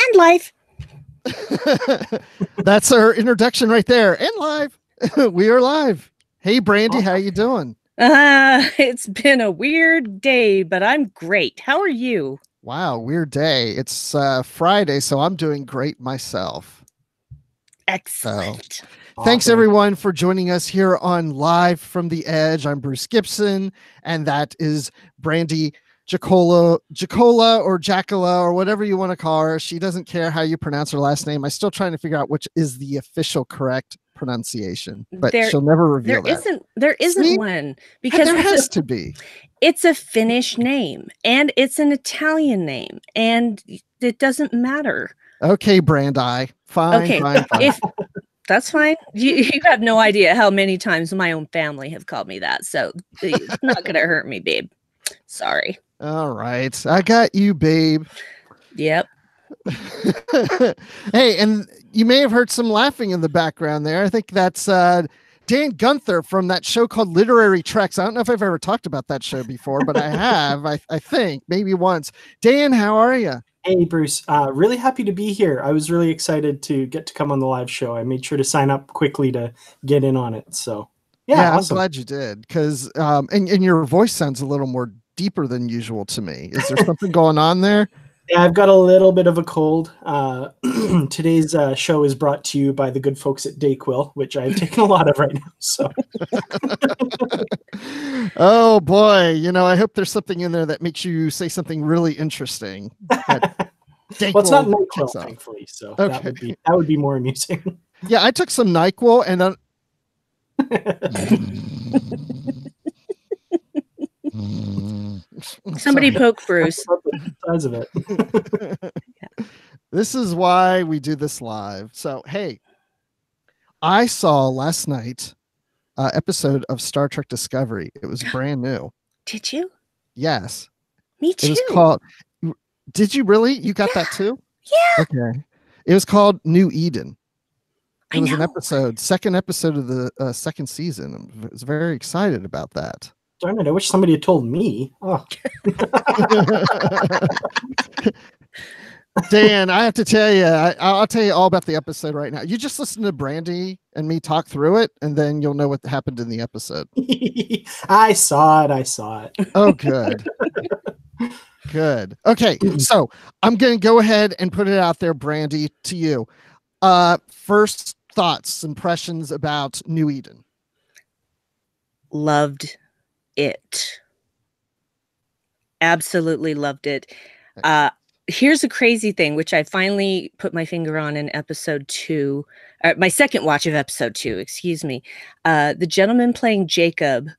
And live. That's our introduction right there. And live. We are live. Hey, Brandi, how you doing? It's been a weird day, but I'm great. How are you? Wow, weird day. It's Friday, so I'm doing great myself. Excellent. So, thanks everyone for joining us here on Live from the Edge. I'm Bruce Gibson, and that is Brandi Jacola or Jackola or whatever you want to call her. She doesn't care how you pronounce her last name. I'm still trying to figure out which is the official correct pronunciation, but she'll never reveal that. There isn't one, because there has to be. It's a Finnish name and it's an Italian name, and it doesn't matter. Okay, Brandi. Fine. That's fine. You have no idea how many times my own family have called me that, so it's not gonna hurt me, babe. Sorry. All right, I got you, babe. Yep. Hey, and you may have heard some laughing in the background there. I think that's Dan Gunther from that show called Literary Treks. I don't know if I've ever talked about that show before, but I have. I think maybe once. Dan, how are you? Hey, Bruce. Really happy to be here. I was really excited to get to come on the live show. I made sure to sign up quickly to get in on it. So, yeah, awesome. I'm glad you did, because and your voice sounds a little more deeper than usual to me. Is there something going on there? Yeah, I've got a little bit of a cold. Today's show is brought to you by the good folks at Dayquil, which I've taken a lot of right now. So, oh boy, I hope there's something in there that makes you say something really interesting. Well, it's not NyQuil, thankfully, so okay. that would be more amusing. Yeah, I took some NyQuil and then. Somebody poke Bruce. The size of it. Yeah. This is why we do this live. So, hey, I saw last night episode of Star Trek Discovery. It was brand new. Did you? Yes. Me too. It was called. Did you really? You got that too? Yeah. Okay. It was called New Eden. It was an second episode of the second season. I was very excited about that. Darn it, I wish somebody had told me. Oh. Dan, I have to tell you, I'll tell you all about the episode right now. You just listen to Brandi and me talk through it, and then you'll know what happened in the episode. I saw it. Oh, good. Good. Okay, so I'm going to go ahead and put it out there, Brandi, to you. First thoughts, impressions about New Eden. Loved it. Absolutely loved it. Here's a crazy thing, which I finally put my finger on in episode 2, my second watch of episode 2, excuse me. The gentleman playing Jacob,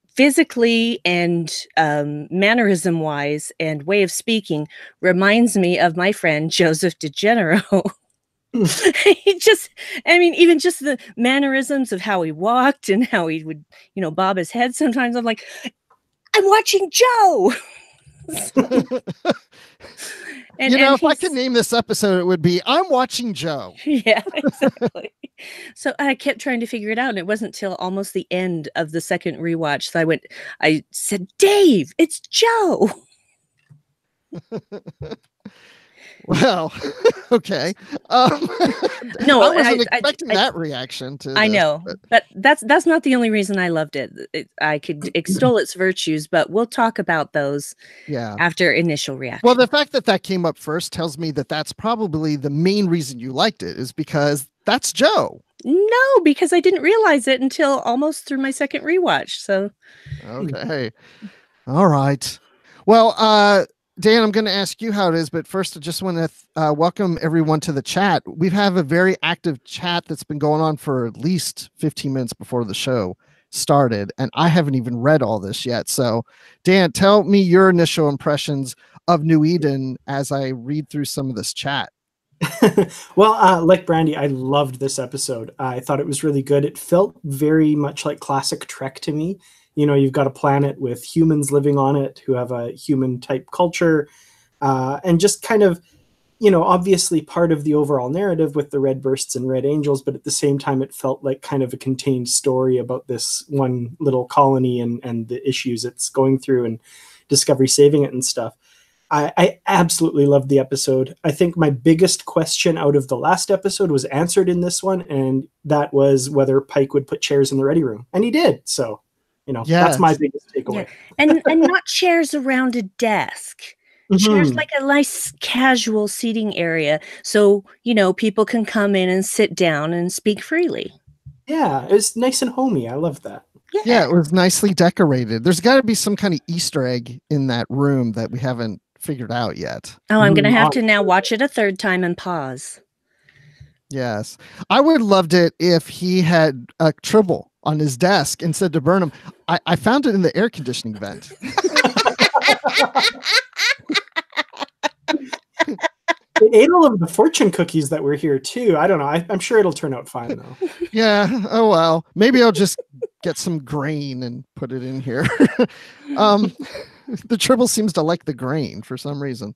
physically and mannerism wise and way of speaking, reminds me of my friend Joseph DeGenero. Even just the mannerisms of how he walked and how he would, bob his head sometimes. I'm like, I'm watching Joe. If I could name this episode, it would be I'm watching Joe. Yeah, exactly. So I kept trying to figure it out, and it wasn't till almost the end of the second rewatch that I said, Dave, it's Joe. Well, okay. No, I wasn't expecting that reaction. I know, but that's not the only reason I loved it. I could extol its virtues, but we'll talk about those after initial reaction. Well, the fact that came up first tells me that that's probably the main reason you liked it, is because that's Joe. No, because I didn't realize it until almost through my second rewatch. So, okay, all right. Well, Dan, I'm going to ask you how it is, but first I just want to welcome everyone to the chat. We have a very active chat that's been going on for at least 15 minutes before the show started, and I haven't even read all this yet. So, Dan, tell me your initial impressions of New Eden as I read through some of this chat. Well, like Brandi, I loved this episode. I thought it was really good. It felt very much like classic Trek to me. You've got a planet with humans living on it who have a human type culture, and just kind of, obviously part of the overall narrative with the red bursts and red angels, but at the same time, it felt like kind of a contained story about this one little colony and the issues it's going through and Discovery saving it and stuff. I absolutely loved the episode. I think my biggest question out of the last episode was answered in this one, and that was whether Pike would put chairs in the ready room, and he did. So, that's my biggest takeaway. Yeah. And not chairs around a desk. Chairs like a nice casual seating area, so people can come in and sit down and speak freely. Yeah, it was nice and homey. I love that. Yeah, it was nicely decorated. There's got to be some kind of Easter egg in that room that we haven't figured out yet. Oh, I'm going to have to now watch it a third time and pause. Yes. I would have loved it if he had a tribble on his desk and said to Burnham, I found it in the air conditioning vent. It ate all of the fortune cookies that were here too. I don't know. I'm sure it'll turn out fine though. Yeah. Oh well. Maybe I'll just get some grain and put it in here. The tribble seems to like the grain for some reason.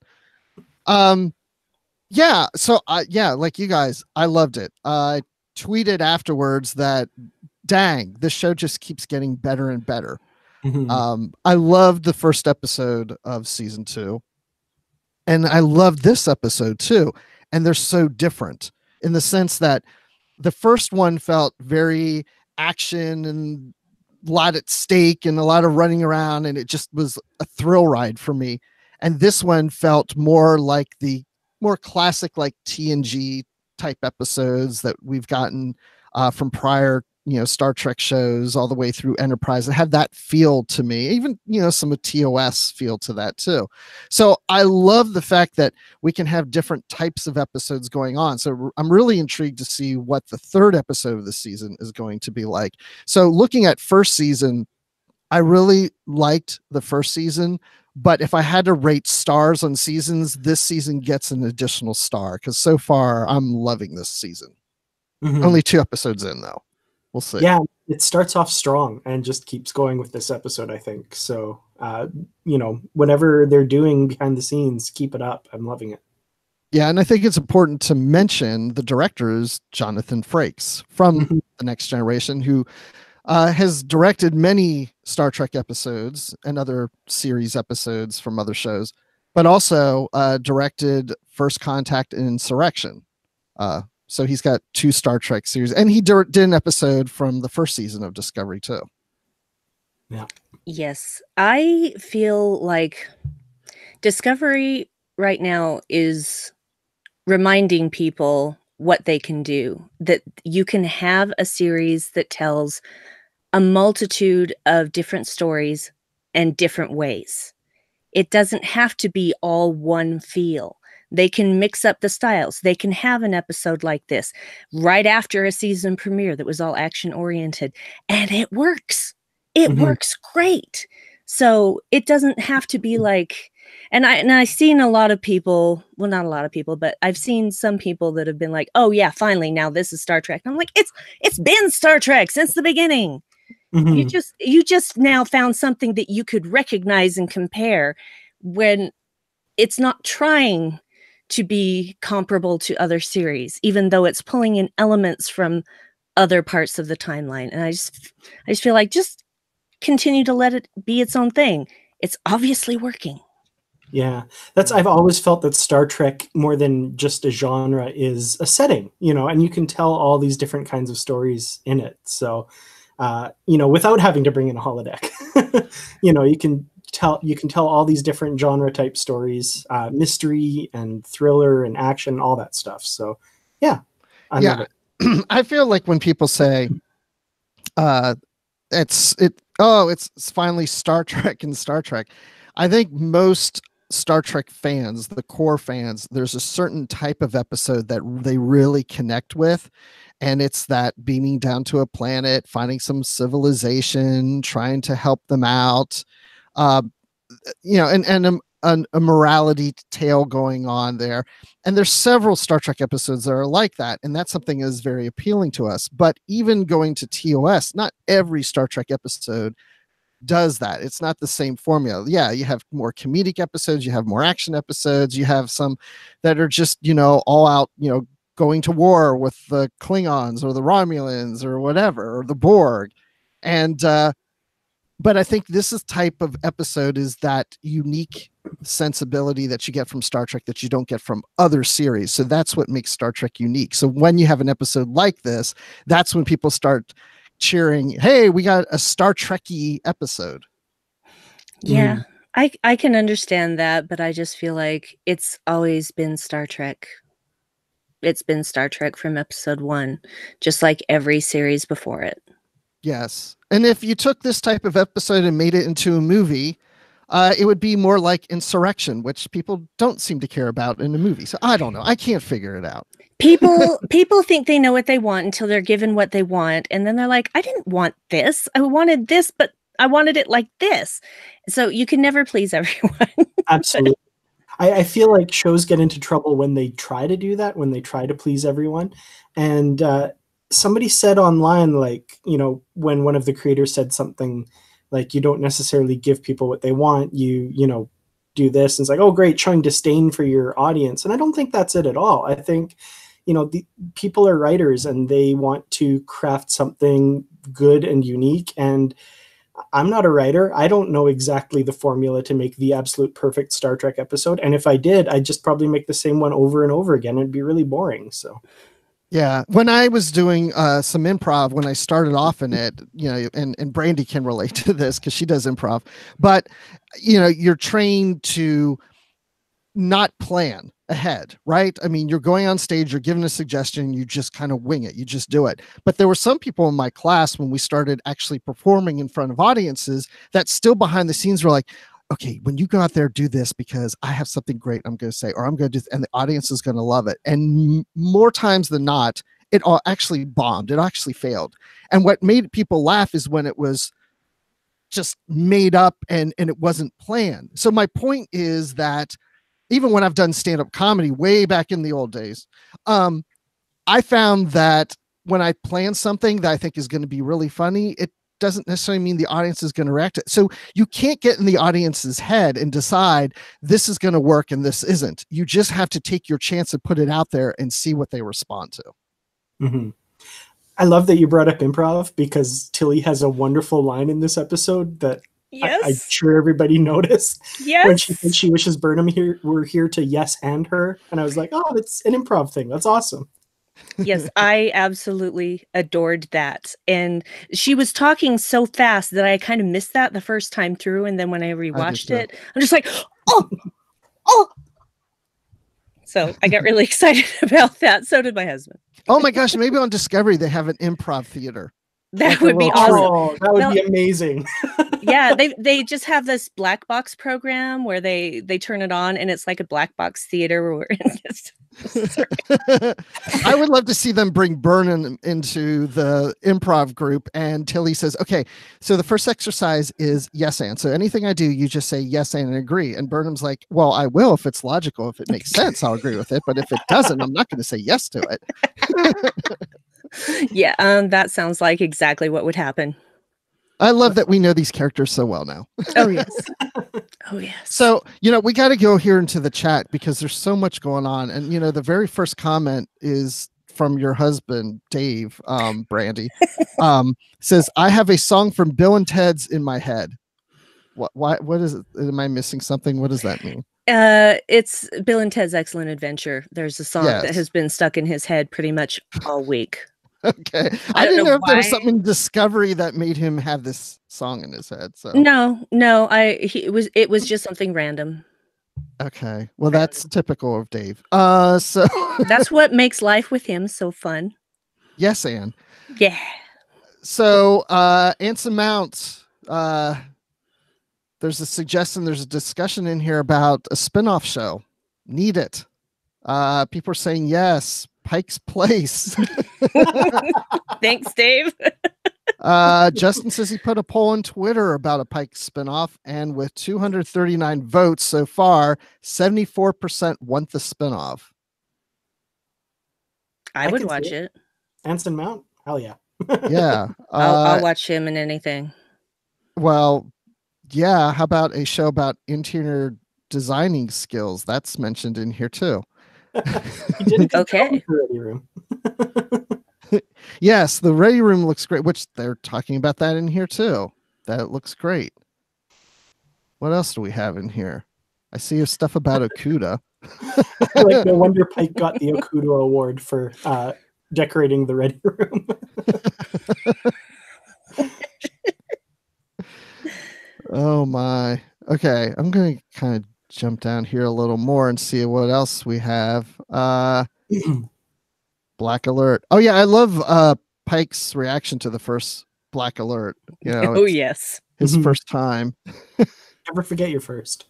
Yeah. So like you guys, I loved it. I tweeted afterwards that dang, this show just keeps getting better and better. I loved the first episode of season 2. And I love this episode too. And they're so different in the sense that the first one felt very action and a lot at stake and a lot of running around. And it just was a thrill ride for me. And this one felt more like the more classic, like TNG type episodes that we've gotten from prior Star Trek shows all the way through Enterprise. It had that feel to me, even, some of TOS feel to that too. So I love the fact that we can have different types of episodes going on. So I'm really intrigued to see what the third episode of the season is going to be like. So looking at first season, I really liked the first season, but if I had to rate stars on seasons, this season gets an additional star because so far I'm loving this season. Only 2 episodes in though. We'll see. Yeah, it starts off strong and just keeps going with this episode, I think. So, whatever they're doing behind the scenes, keep it up. I'm loving it. Yeah, and I think it's important to mention the director is Jonathan Frakes from The Next Generation, who has directed many Star Trek episodes and other series episodes from other shows, but also directed First Contact and Insurrection. So he's got 2 Star Trek series, and he did an episode from the first season of Discovery too. Yeah. Yes, I feel like Discovery right now is reminding people what they can do, that you can have a series that tells a multitude of different stories and different ways. It doesn't have to be all one feel. They can mix up the styles. They can have an episode like this right after a season premiere that was all action oriented, and it works. It works great. So it doesn't have to be like, and I've seen a lot of people, well, not a lot of people, but I've seen some people that have been like, oh yeah, finally, now this is Star Trek. And I'm like, it's been Star Trek since the beginning. You just now found something that you could recognize and compare when it's not trying to be comparable to other series, even though it's pulling in elements from other parts of the timeline. And I just feel like just continue to let it be its own thing. It's obviously working. Yeah, I've always felt that Star Trek, more than just a genre, is a setting, and you can tell all these different kinds of stories in it. So, without having to bring in a holodeck, you can tell all these different genre type stories, mystery and thriller and action, all that stuff. So yeah, I love it. I feel like when people say it's finally Star Trek and Star Trek, I think most Star Trek fans, the core fans, there's a certain type of episode that they really connect with. And it's that beaming down to a planet, finding some civilization, trying to help them out. And a morality tale going on there. And there's several Star Trek episodes that are like that. And that's something that is very appealing to us. But even going to TOS, not every Star Trek episode does that. It's not the same formula. Yeah, you have more comedic episodes, you have more action episodes, you have some that are just, all out, going to war with the Klingons or the Romulans or whatever, or the Borg. And but I think this is type of episode is that unique sensibility that you get from Star Trek that you don't get from other series. So that's what makes Star Trek unique. So when you have an episode like this, that's when people start cheering, hey, we got a Star Trek-y episode. Yeah, I can understand that, but I just feel like it's always been Star Trek. It's been Star Trek from episode 1, just like every series before it. Yes. And if you took this type of episode and made it into a movie, it would be more like Insurrection, which people don't seem to care about in a movie. So I don't know. I can't figure it out. People think they know what they want until they're given what they want. And then they're like, I didn't want this. I wanted this, but I wanted it like this. So you can never please everyone. Absolutely. I feel like shows get into trouble when they try to do that, when they try to please everyone. And somebody said online, like, you know, when one of the creators said something like, you don't necessarily give people what they want, you know, do this. And it's like, oh, great, showing disdain for your audience. And I don't think that's it at all. I think, you know, the people are writers and they want to craft something good and unique. And I'm not a writer. I don't know exactly the formula to make the absolute perfect Star Trek episode. And if I did, I'd just probably make the same one over and over again. It'd be really boring. So, yeah, when I was doing some improv, when I started off in it, you know, and Brandi can relate to this because she does improv, but, you know, you're trained to not plan ahead, right? I mean, you're going on stage, you're given a suggestion, you just kind of wing it, you just do it. But there were some people in my class when we started actually performing in front of audiences that still behind the scenes were like, okay, when you go out there, do this because I have something great I'm going to say, or I'm going to do, and the audience is going to love it. And more times than not, it all actually bombed. It actually failed. And what made people laugh is when it was just made up and it wasn't planned. So my point is that even when I've done stand-up comedy way back in the old days, I found that when I plan something that I think is going to be really funny, it doesn't necessarily mean the audience is going to react to it. So you can't get in the audience's head and decide this is going to work and this isn't. You just have to take your chance and put it out there and see what they respond to. Mm-hmm. I love that you brought up improv because Tilly has a wonderful line in this episode that Yes. I'm sure everybody noticed. Yes. When she wishes Burnham were here to yes and her. And I was like, oh, it's an improv thing. That's awesome. Yes, I absolutely adored that. And she was talking so fast that I kind of missed that the first time through. And then when I rewatched it, I'm just like, oh. So I got really excited about that. So did my husband. Oh my gosh, maybe on Discovery they have an improv theater. That would be awesome. Oh, that would be amazing. Yeah, they just have this black box program where they turn it on and it's like a black box theater where I would love to see them bring Burnham into the improv group and Tilly says, okay, so the first exercise is yes and. So anything I do, you just say yes and agree. And Burnham's like, well, I will if it's logical. If it makes sense, I'll agree with it. But if it doesn't, I'm not going to say yes to it. Yeah, that sounds like exactly what would happen. I love that we know these characters so well now. Oh, yes. Oh, yes. So, you know, we got to go here into the chat because there's so much going on. And, you know, the very first comment is from your husband, Dave, Brandi, says, I have a song from Bill and Ted's in my head. What is it? Am I missing something? What does that mean? It's Bill and Ted's Excellent Adventure. There's a song that has been stuck in his head pretty much all week. Okay. I didn't know if there was something in Discovery that made him have this song in his head. So no, it was just something random. Okay. Well, that's typical of Dave. So that's what makes life with him so fun. Yes, Anne. Yeah. So Anson Mount, there's a suggestion, there's a discussion in here about a spin-off show. Need it. People are saying yes. Pike's Place. Thanks, Dave. Justin says he put a poll on Twitter about a Pike spinoff, and with 239 votes so far, 74% want the spinoff. I would watch it. Anson Mount? Hell yeah. Yeah. I'll watch him in anything. Well, yeah. How about a show about interior designing skills? That's mentioned in here too. He did a good Okay. job with the Ready Room. Yes, the Ready Room looks great, which they're talking about that in here too. That looks great. What else do we have in here? I see stuff about Okuda. Like, no wonder Pike got the Okuda Award for decorating the ready room. Oh my. Okay, I'm gonna kind of jump down here a little more and see what else we have. Black Alert. Oh yeah, I love Pike's reaction to the first Black Alert. You know, Oh yes, his first time. Never forget your first.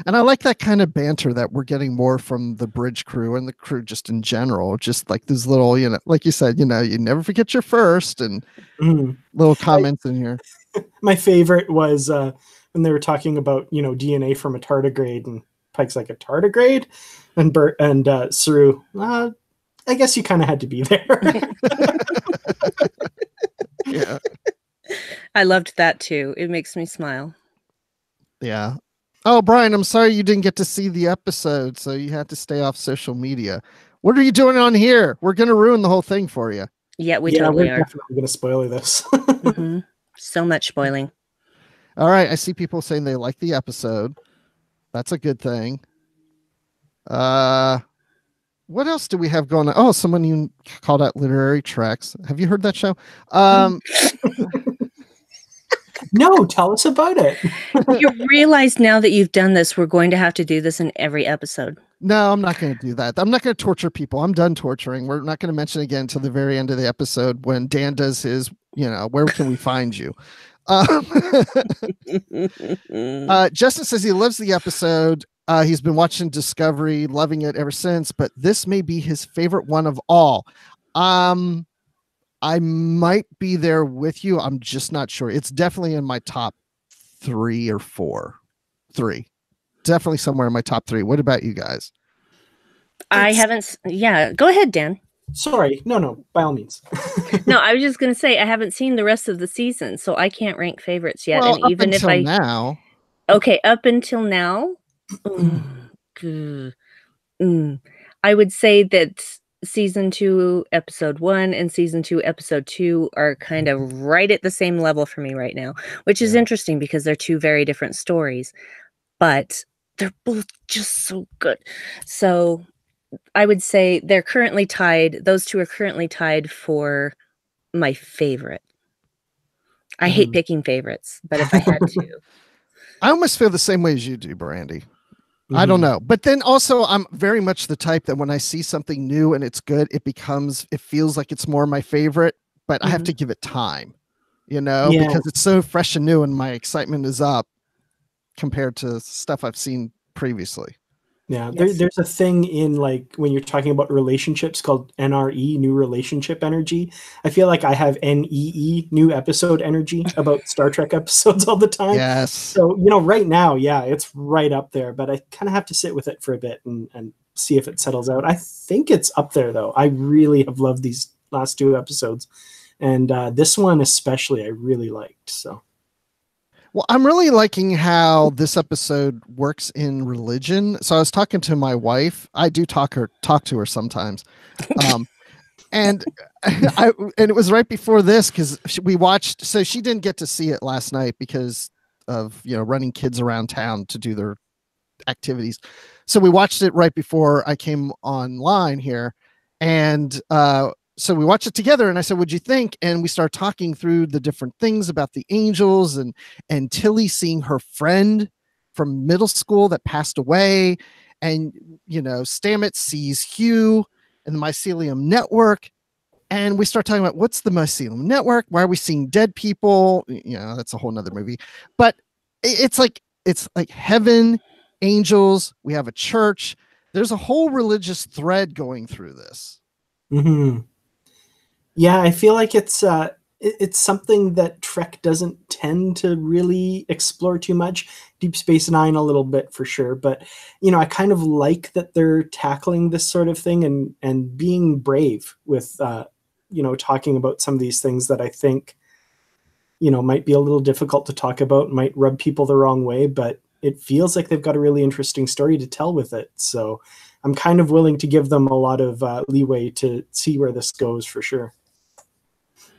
And I like that kind of banter that we're getting more from the bridge crew and the crew just in general. Just like these little, you know, like you said, you know, you never forget your first and little comments in here. My favorite was when they were talking about, you know, DNA from a tardigrade, and Pike's like, a tardigrade? And Bert and Saru, I guess you kind of had to be there. Yeah. I loved that too. It makes me smile. Yeah. Oh, Brian, I'm sorry you didn't get to see the episode, so you had to stay off social media. What are you doing on here? We're going to ruin the whole thing for you. Yeah, we totally we're are. definitely going to spoil this. So much spoiling. All right. I see people saying they like the episode. That's a good thing. What else do we have going on? Oh, someone you called out Literary Treks. Have you heard that show? No, tell us about it. You realize now that you've done this, we're going to have to do this in every episode. No, I'm not going to do that. I'm not going to torture people. I'm done torturing. We're not going to mention it again until the very end of the episode when Dan does his, you know, where can we find you? Justin says he loves the episode. He's been watching Discovery, loving it ever since, but this may be his favorite one of all. I might be there with you. I'm just not sure. It's definitely in my top 3 or 4. 3. Definitely somewhere in my top 3. What about you guys? I haven't. Yeah, go ahead, Dan. Sorry. No, by all means. No, I was just going to say I haven't seen the rest of the season, so I can't rank favorites yet. Well, and even if I now. Okay, up until now, I would say that season 2, episode 1 and season 2, episode 2 are kind of right at the same level for me right now, which is interesting because they're 2 very different stories, but they're both just so good. So I would say they're currently tied. Those 2 are currently tied for my favorite. I hate picking favorites, but if I had to. I almost feel the same way as you do, Brandi. I don't know. But then also I'm very much the type that when I see something new and it's good, it feels like it's more my favorite, but I have to give it time, you know, because it's so fresh and new and my excitement is up compared to stuff I've seen previously. Yeah, there's a thing in, like, when you're talking about relationships called NRE, new relationship energy. I feel like I have NEE, new episode energy, about Star Trek episodes all the time. Yes. So, you know, right now, yeah, it's right up there, but I kind of have to sit with it for a bit and see if it settles out. I think it's up there, though. I really have loved these last 2 episodes. And this one especially I really liked, so. Well, I'm really liking how this episode works in religion. So I was talking to my wife. I do talk to her sometimes. And it was right before this because we watched. So she didn't get to see it last night because of, you know, running kids around town to do their activities. So we watched it right before I came online here. And so we watched it together and I said, what'd you think? And we started talking through the different things about the angels and Tilly seeing her friend from middle school that passed away. And, you know, Stamets sees Hugh and the Mycelium Network. And we start talking about what's the Mycelium Network? Why are we seeing dead people? You know, that's a whole nother movie. But it's like heaven, angels. We have a church. There's a whole religious thread going through this. Yeah, I feel like it's something that Trek doesn't tend to really explore too much. Deep Space Nine a little bit for sure, but you know, I kind of like that they're tackling this sort of thing and being brave with you know, talking about some of these things that I think, you know, might be a little difficult to talk about, might rub people the wrong way, but it feels like they've got a really interesting story to tell with it. So I'm kind of willing to give them a lot of leeway to see where this goes for sure.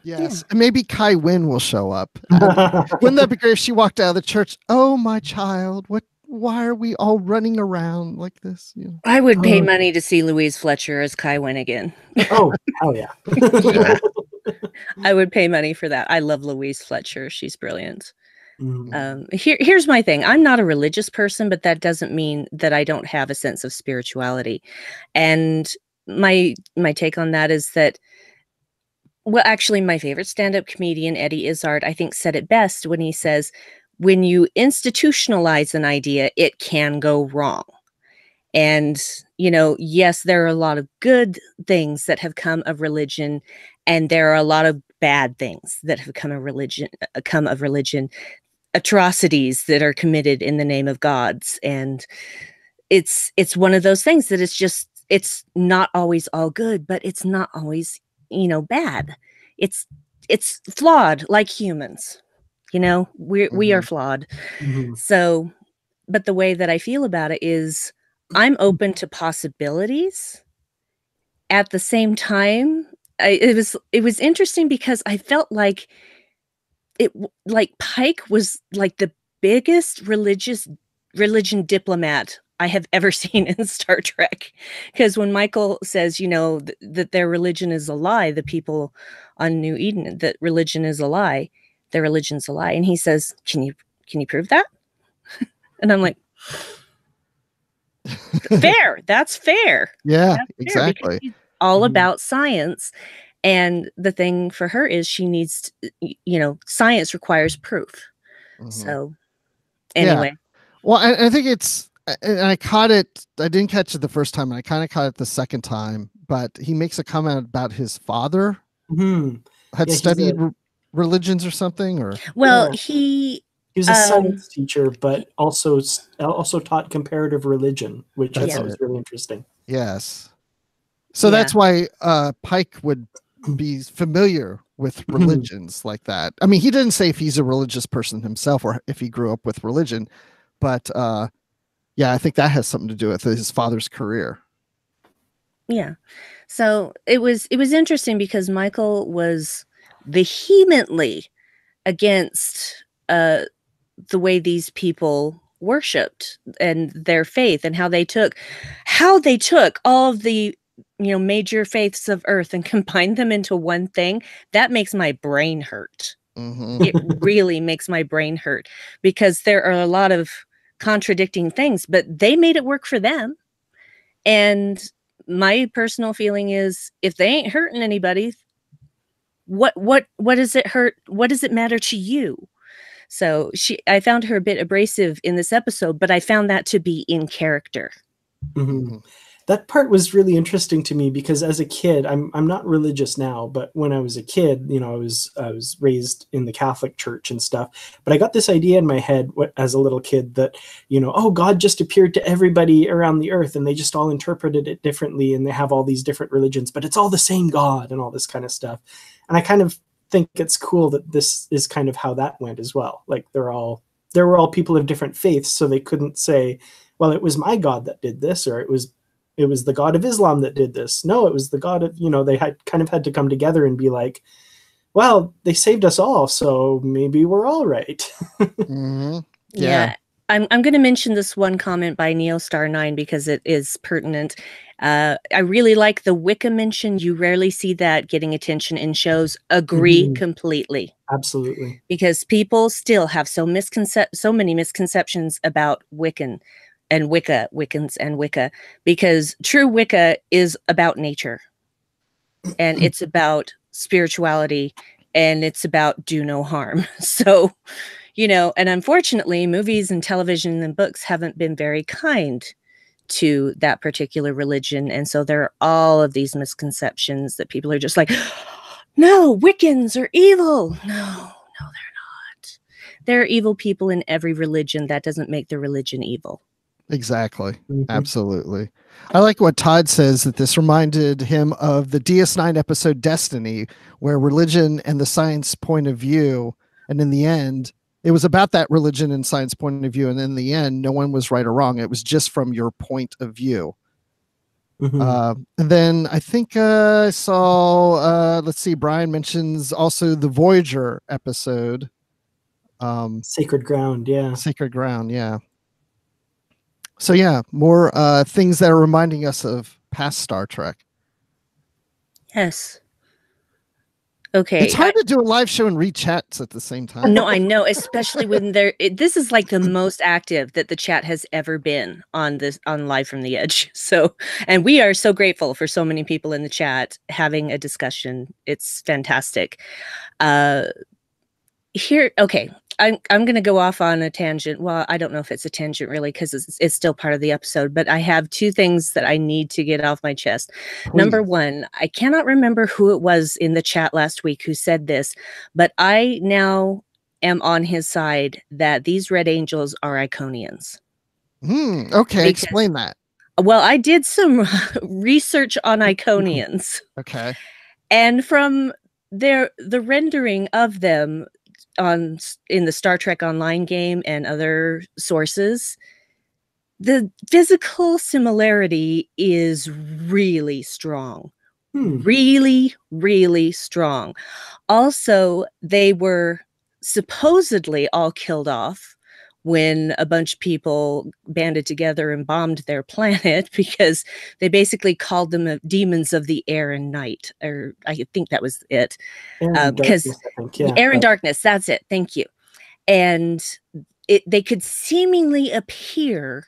Yes, and maybe Kai Wynn will show up. Wouldn't that be great if she walked out of the church? Oh, my child, what why are we all running around like this? You know? I would pay money to see Louise Fletcher as Kai Wynn again. Oh, hell yeah. Yeah. I would pay money for that. I love Louise Fletcher. She's brilliant. Mhm. Here's my thing. I'm not a religious person, but that doesn't mean that I don't have a sense of spirituality. And my take on that is that, well, actually, my favorite stand-up comedian, Eddie Izzard, I think said it best when he says, when you institutionalize an idea, it can go wrong. And, yes, there are a lot of good things that have come of religion, and there are a lot of bad things that have come of religion, atrocities that are committed in the name of gods. And it's one of those things that it's not always all good, but it's not always, bad. It's flawed like humans. We are flawed. Mhm. So, but the way that I feel about it is I'm open to possibilities. At the same time, it was interesting because I felt like Pike was like the biggest religion diplomat I have ever seen in Star Trek. Because when Michael says, that their religion is a lie, the people on New Eden, that religion is a lie, their religion's a lie, and he says, "Can you prove that?" And I'm like, fair. That's fair. Yeah, That's fair, because exactly. she's all Mhm. about science. And the thing for her is she needs, science requires proof. Mhm. So Yeah. anyway, Well, I think and I caught it. I didn't catch it the first time, and I kind of caught it the second time. But he makes a comment about his father Mhm. had Yeah, he's studied religions or something, or well, Yeah. he He was a science teacher, but also taught comparative religion, which I That's thought yeah, was it. really interesting. Yes. So yeah, that's why Pike would be familiar with Mhm. religions like that. I mean, he didn't say if he's a religious person himself or if he grew up with religion, but yeah, I think that has something to do with his father's career. yeah. So it was interesting because Michael was vehemently against the way these people worshipped and their faith, and how they took all of the major faiths of earth and combined them into one thing. That makes my brain hurt. Mm-hmm. It really makes my brain hurt, because there are a lot of contradicting things, but they made it work for them. And my personal feeling is, if they ain't hurting anybody, what does it hurt? What does it matter to you? So I found her a bit abrasive in this episode, but I found that to be in character. Mhm. Mm-hmm. That part was really interesting to me because as a kid, I'm not religious now, but when I was a kid, I was raised in the Catholic Church and stuff. But I got this idea in my head as a little kid that, oh, God just appeared to everybody around the earth and they just all interpreted it differently, and they have all these different religions, but it's all the same God and all this kind of stuff. And I kind of think it's cool that this is kind of how that went as well. Like there were all people of different faiths, so they couldn't say, well, it was my God that did this, or it was the God of Islam that did this. No, it was the God of, they had kind of had to come together and be like, well, they saved us all, so maybe we're all right. Mm-hmm. Yeah. I'm going to mention this one comment by Neostar9 because it is pertinent. I really like the Wicca mention. You rarely see that getting attention in shows. Agree Mhm. completely. Absolutely. Because people still have so many misconceptions about Wiccans and Wicca, because true Wicca is about nature, and it's about spirituality, and it's about do no harm. So, and unfortunately, movies and television and books haven't been very kind to that particular religion. And so there are all of these misconceptions that people are just like, no, Wiccans are evil. No, they're not. There are evil people in every religion. That doesn't make the religion evil. Exactly. Mhm. Absolutely. I like what Todd says, that this reminded him of the DS9 episode Destiny, where religion and the science point of view, and in the end, it was about that religion and science point of view, and in the end, no one was right or wrong. It was just from your point of view. Mhm. And then I think I saw, let's see, Brian mentions also the Voyager episode. Sacred Ground, yeah. Sacred Ground, yeah. So yeah, more things that are reminding us of past Star Trek. Yes. Okay. It's hard to do a live show and read chats at the same time. No, I know, especially when this is like the most active that the chat has ever been on Live from the Edge. So, and we are so grateful for so many people in the chat having a discussion. It's fantastic. Okay. I'm going to go off on a tangent. Well, I don't know if it's a tangent really, because it's still part of the episode, but I have two things that I need to get off my chest. Please. Number one, I cannot remember who it was in the chat last week who said this, but I now am on his side that these Red Angels are Iconians. Okay, explain that. Well, I did some research on Iconians. Okay. And from the rendering of them in the Star Trek Online game and other sources, the physical similarity is really strong. Really, really strong. Also, they were supposedly all killed off when a bunch of people banded together and bombed their planet, because they basically called them demons of the air and night, or I think that was it. Because air and darkness, that's it. Thank you. And they could seemingly appear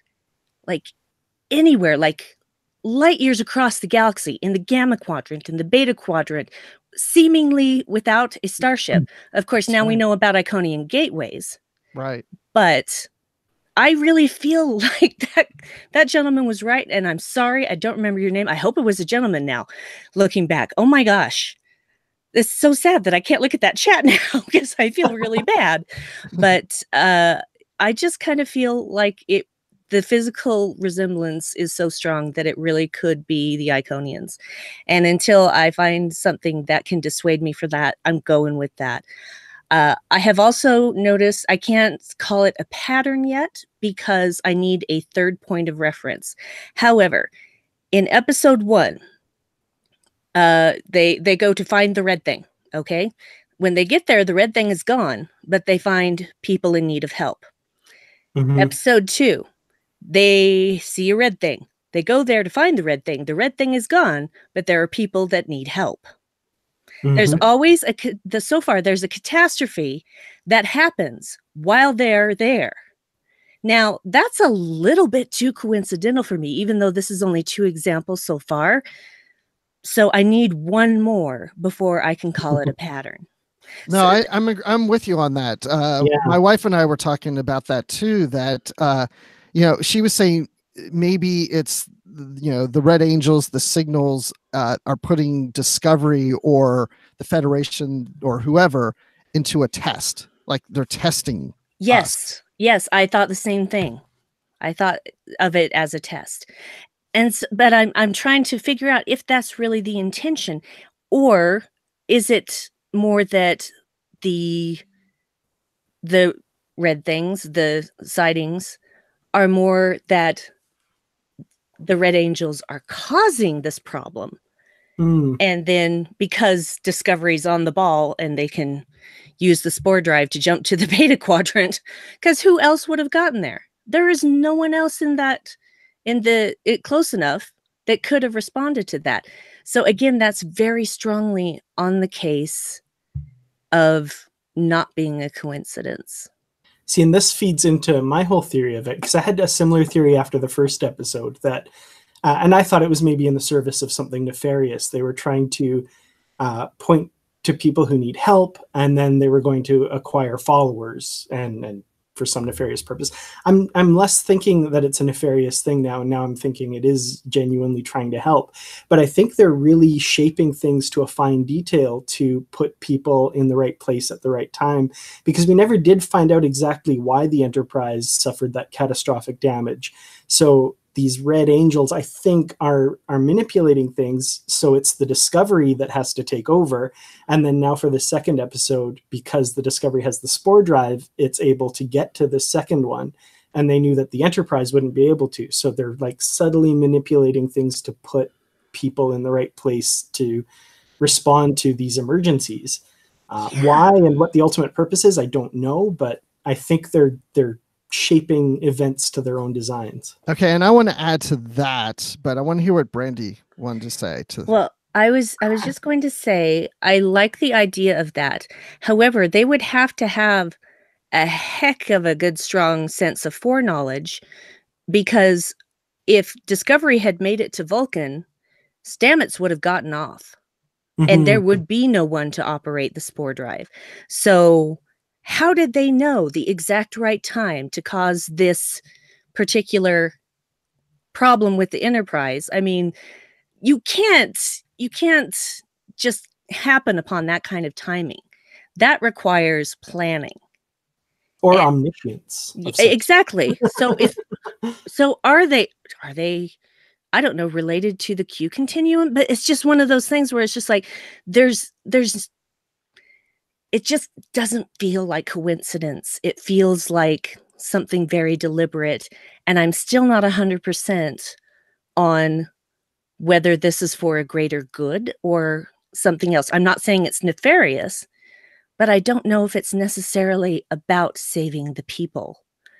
like anywhere, like light years across the galaxy, in the Gamma Quadrant, in the Beta Quadrant, seemingly without a starship. Of course, now we know about Iconian gateways. Right. But I really feel like that gentleman was right. And I'm sorry, I don't remember your name. I hope it was a gentleman now, looking back. Oh my gosh. It's so sad that I can't look at that chat now because I feel really bad. But I just kind of feel like the physical resemblance is so strong that it really could be the Iconians. And until I find something that can dissuade me for that, I'm going with that. I have also noticed I can't call it a pattern yet because I need a third point of reference. However, in episode 1, they go to find the red thing. Okay. When they get there, the red thing is gone, but they find people in need of help. Episode 2, they see a red thing. They go there to find the red thing. The red thing is gone, but there are people that need help. There's always so far there's a catastrophe that happens while they're there. Now, that's a little bit too coincidental for me, even though this is only 2 examples so far. So I need one more before I can call it a pattern. No, so, I'm with you on that. My wife and I were talking about that too, that she was saying maybe it's the Red Angels, the signals are putting Discovery or the Federation or whoever into a test, like they're testing. Yes. Yes, I thought the same thing. I thought of it as a test. But I'm trying to figure out if that's really the intention, or is it more that the red things, the sightings, are more that the Red Angels are causing this problem. And then because Discovery's on the ball and they can use the spore drive to jump to the Beta Quadrant, because who else would have gotten there? There is no one else close enough that could have responded to that. So again, that's very strongly on the case of not being a coincidence. See, and this feeds into my whole theory of it, because I had a similar theory after the first episode that, and I thought it was maybe in the service of something nefarious. They were trying to point to people who need help, and then they were going to acquire followers and for some nefarious purpose. I'm less thinking that it's a nefarious thing now. Now I'm thinking it is genuinely trying to help. But I think they're really shaping things to a fine detail to put people in the right place at the right time, because we never did find out exactly why the Enterprise suffered that catastrophic damage. So these Red Angels, I think, are manipulating things. So it's the Discovery that has to take over. And then now for the second episode, because the Discovery has the spore drive, it's able to get to the second one. And they knew that the Enterprise wouldn't be able to. So they're like subtly manipulating things to put people in the right place to respond to these emergencies. Why and what the ultimate purpose is, I don't know. But I think they're shaping events to their own designs. Okay, and I want to add to that, but I want to hear what Brandi wanted to say. Well, I was just going to say I like the idea of that. However, they would have to have a heck of a good strong sense of foreknowledge, because if Discovery had made it to Vulcan, Stamets would have gotten off. And there would be no one to operate the spore drive. So how did they know the exact right time to cause this particular problem with the Enterprise? I mean, you can't just happen upon that kind of timing. That requires planning. Or omniscience. Exactly. So are they I don't know, related to the Q continuum? But it's just one of those things where it's just like there's it just doesn't feel like coincidence. It feels like something very deliberate, and I'm still not 100% on whether this is for a greater good or something else. I'm not saying it's nefarious, but I don't know if it's necessarily about saving the people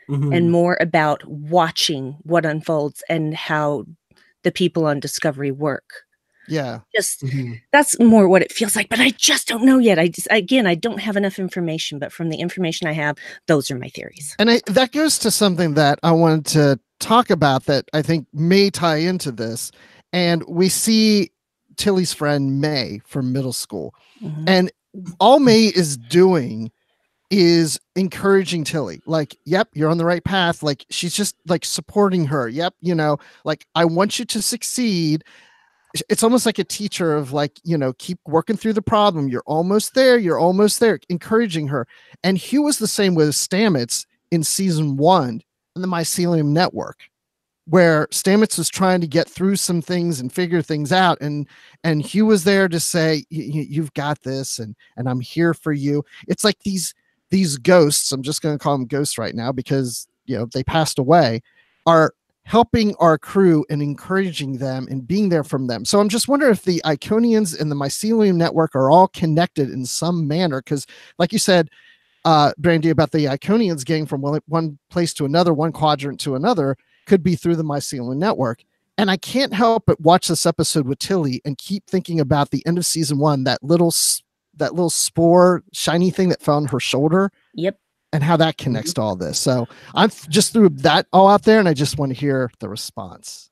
and more about watching what unfolds and how the people on Discovery work. Yeah. Just that's more what it feels like, but I just don't know yet. I don't have enough information, but from the information I have, those are my theories. And that goes to something that I wanted to talk about that I think may tie into this. And we see Tilly's friend May from middle school. And all May is doing is encouraging Tilly. Like, yep, you're on the right path. Like, she's just like supporting her. Yep, like, I want you to succeed. It's almost like a teacher of like, keep working through the problem. You're almost there. You're almost there. Encouraging her. And Hugh was the same with Stamets in season 1 in the Mycelium Network, where Stamets was trying to get through some things and figure things out. And Hugh was there to say, you've got this. And I'm here for you. It's like these ghosts, I'm just going to call them ghosts right now because, they passed away, are helping our crew and encouraging them and being there from them. So I'm just wondering if the Iconians and the Mycelium Network are all connected in some manner. Because like you said, Brandi, about the Iconians getting from one place to another, one quadrant to another, could be through the Mycelium Network. And I can't help but watch this episode with Tilly and keep thinking about the end of season 1, that little spore shiny thing that fell on her shoulder. Yep. And how that connects to all this. So I'm just threw that all out there, and I just want to hear the response.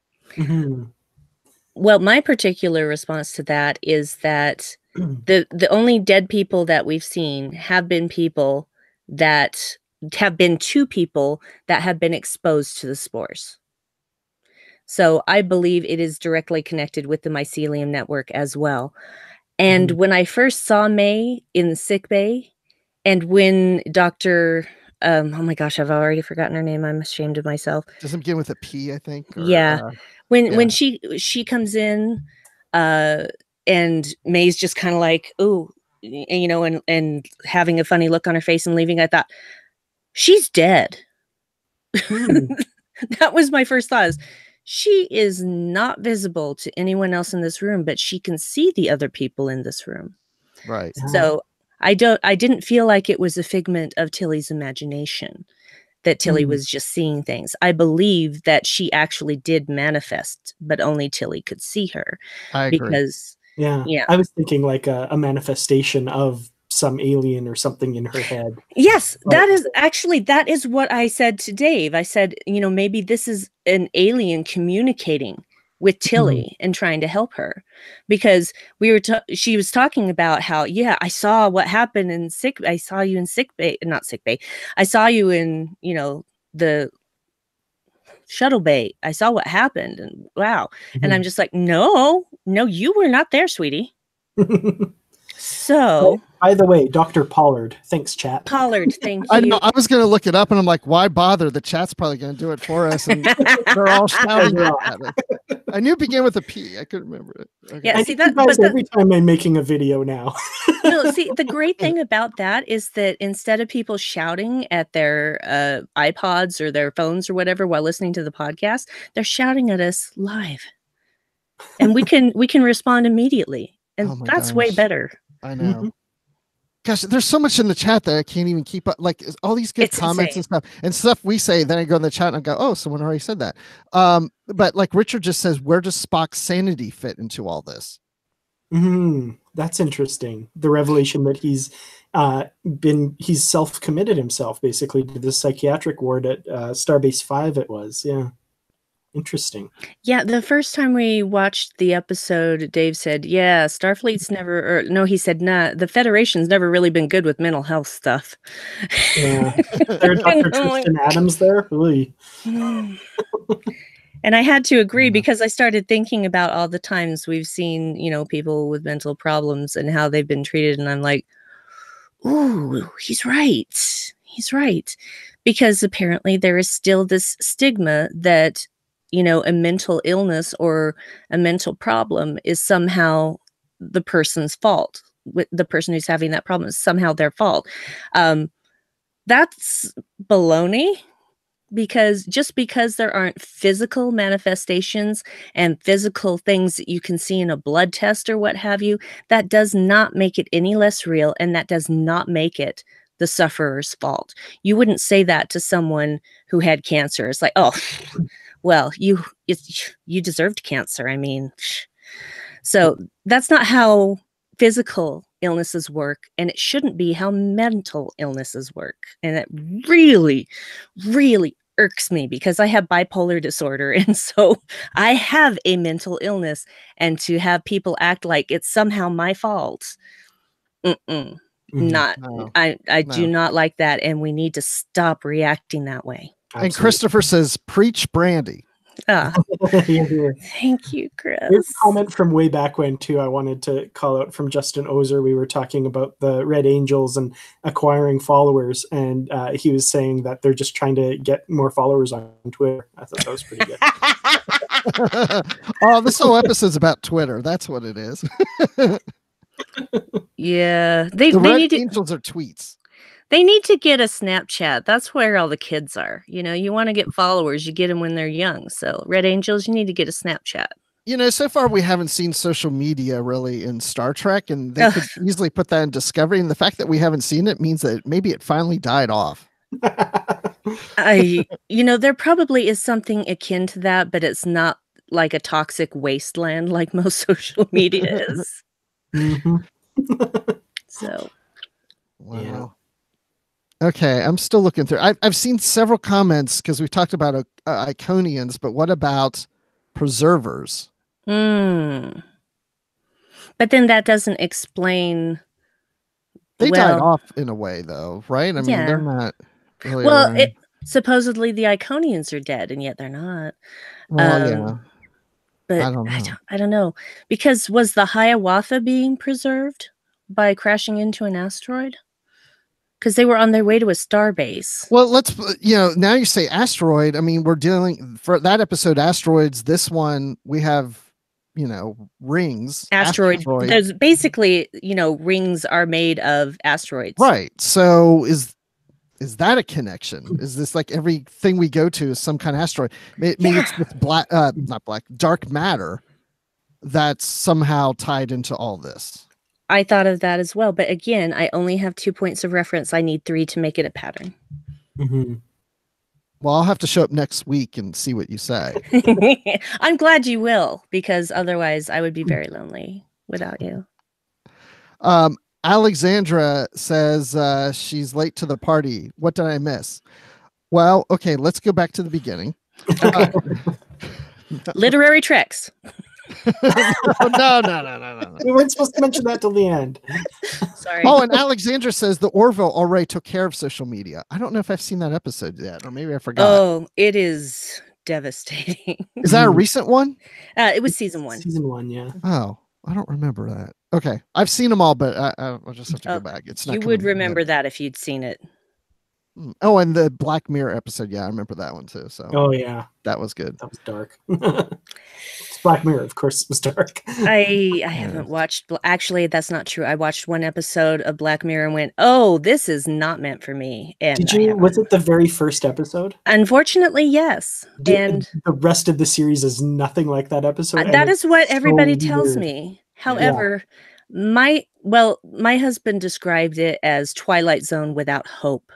Well, my particular response to that is that the only dead people that we've seen have been people that have been 2 people that have been exposed to the spores. So I believe it is directly connected with the Mycelium Network as well. And when I first saw May in the sickbay, and when Dr. Oh my gosh, I've already forgotten her name. I'm ashamed of myself. Doesn't begin with a P, I think. Or, when she comes in, and May's just kind of like, oh, and having a funny look on her face and leaving, I thought, she's dead. That was my first thought. She is not visible to anyone else in this room, but she can see the other people in this room. Right. So I didn't feel like it was a figment of Tilly's imagination, that Tilly was just seeing things. I believe that she actually did manifest, but only Tilly could see her. I agree. Because I was thinking like a manifestation of some alien or something in her head. Yes, that is what I said to Dave. I said, maybe this is an alien communicating with Tilly and trying to help her, because she was talking about how, I saw what happened in I saw you in not sick bay. I saw you in, the shuttle bay. I saw what happened, and wow. And I'm just like, no, you were not there, sweetie. So, by the way, Dr. Pollard, thanks, chat. Pollard, thank you. I know. I was going to look it up, and I'm like, why bother? The chat's probably going to do it for us, and they're all shouting at it. I knew it began with a P. I couldn't remember it. Okay. Yeah, see that. But every time I'm making a video now. No, see, the great thing about that is that instead of people shouting at their iPods or their phones or whatever while listening to the podcast, they're shouting at us live, and we can respond immediately, and that's way better. I know. Gosh, there's so much in the chat that I can't even keep up. Like all these good comments and stuff we say. Then I go in the chat and I go, "Oh, someone already said that." But like Richard just says, where does Spock's sanity fit into all this? That's interesting. The revelation that he's self-committed himself basically to the psychiatric ward at Starbase 5. It was, yeah. Interesting. Yeah, the first time we watched the episode, Dave said, yeah, Starfleet's never, or no, he said, nah, the Federation's never really been good with mental health stuff. Yeah. There's Dr. Tristan Adams there. Really. And I had to agree because I started thinking about all the times we've seen, people with mental problems and how they've been treated. And I'm like, ooh, he's right. He's right. Because apparently there is still this stigma that a mental illness or a mental problem is somehow the person's fault. The person who's having that problem is somehow their fault. That's baloney, because just because there aren't physical manifestations and physical things that you can see in a blood test or what have you, that does not make it any less real, and that does not make it the sufferer's fault. You wouldn't say that to someone who had cancer. It's like, oh, well, you deserved cancer. I mean, so that's not how physical illnesses work, and it shouldn't be how mental illnesses work. And it really, really irks me because I have bipolar disorder, and so I have a mental illness, and to have people act like it's somehow my fault, not. No. I do not like that, and we need to stop reacting that way. Absolutely. And Christopher says, "Preach, Brandi." Thank you, Chris. There's a comment from way back when too. I wanted to call out from Justin Ozer. We were talking about the Red Angels and acquiring followers, and he was saying that they're just trying to get more followers on Twitter. I thought that was pretty good. Oh, this whole episode's about Twitter. That's what it is. Yeah, the Red Angels are tweets. They need to get a Snapchat. That's where all the kids are. You want to get followers, you get them when they're young. So Red Angels, you need to get a Snapchat. So far we haven't seen social media really in Star Trek, and they could easily put that in Discovery. And the fact that we haven't seen it means that maybe it finally died off. There probably is something akin to that, but it's not like a toxic wasteland like most social media is. So, wow. Yeah. Okay, I'm still looking through. I've seen several comments because we've talked about Iconians, but what about preservers? But then that doesn't explain. They died off in a way, though, right? I mean, they're not really. Well, supposedly the Iconians are dead, and yet they're not. Well, yeah. But I don't know. Because was the Hiawatha being preserved by crashing into an asteroid? Because they were on their way to a star base. Well, now you say asteroid. I mean, we're dealing for that episode, asteroids. This one, we have, rings. Asteroid. There's basically, rings are made of asteroids. Right. So is that a connection? Is this like everything we go to is some kind of asteroid? Maybe it's not black, dark matter that's somehow tied into all this. I thought of that as well. But again, I only have 2 points of reference. I need 3 to make it a pattern. Well, I'll have to show up next week and see what you say. I'm glad you will, because otherwise I would be very lonely without you. Alexandra says she's late to the party. What did I miss? Well, okay, let's go back to the beginning. Literary tricks. No. We weren't supposed to mention that till the end. Sorry. Oh, and Alexandra says the Orville already took care of social media. I don't know if I've seen that episode yet, or maybe I forgot. Oh, it is devastating. Is that a recent one? It was season 1. Season 1, yeah. Oh, I don't remember that. Okay, I've seen them all, but I'll just have to go back. It's not. You would remember that if you'd seen it. Oh, and the Black Mirror episode. Yeah, I remember that one too. So. Oh yeah, that was good. That was dark. It's Black Mirror, of course. It was dark. I haven't watched. Actually, that's not true. I watched one episode of Black Mirror and went, "Oh, this is not meant for me." And did you? Was it the very first episode? Unfortunately, yes. And the rest of the series is nothing like that episode. That is what everybody tells me. However, my Well, my husband described it as Twilight Zone without hope.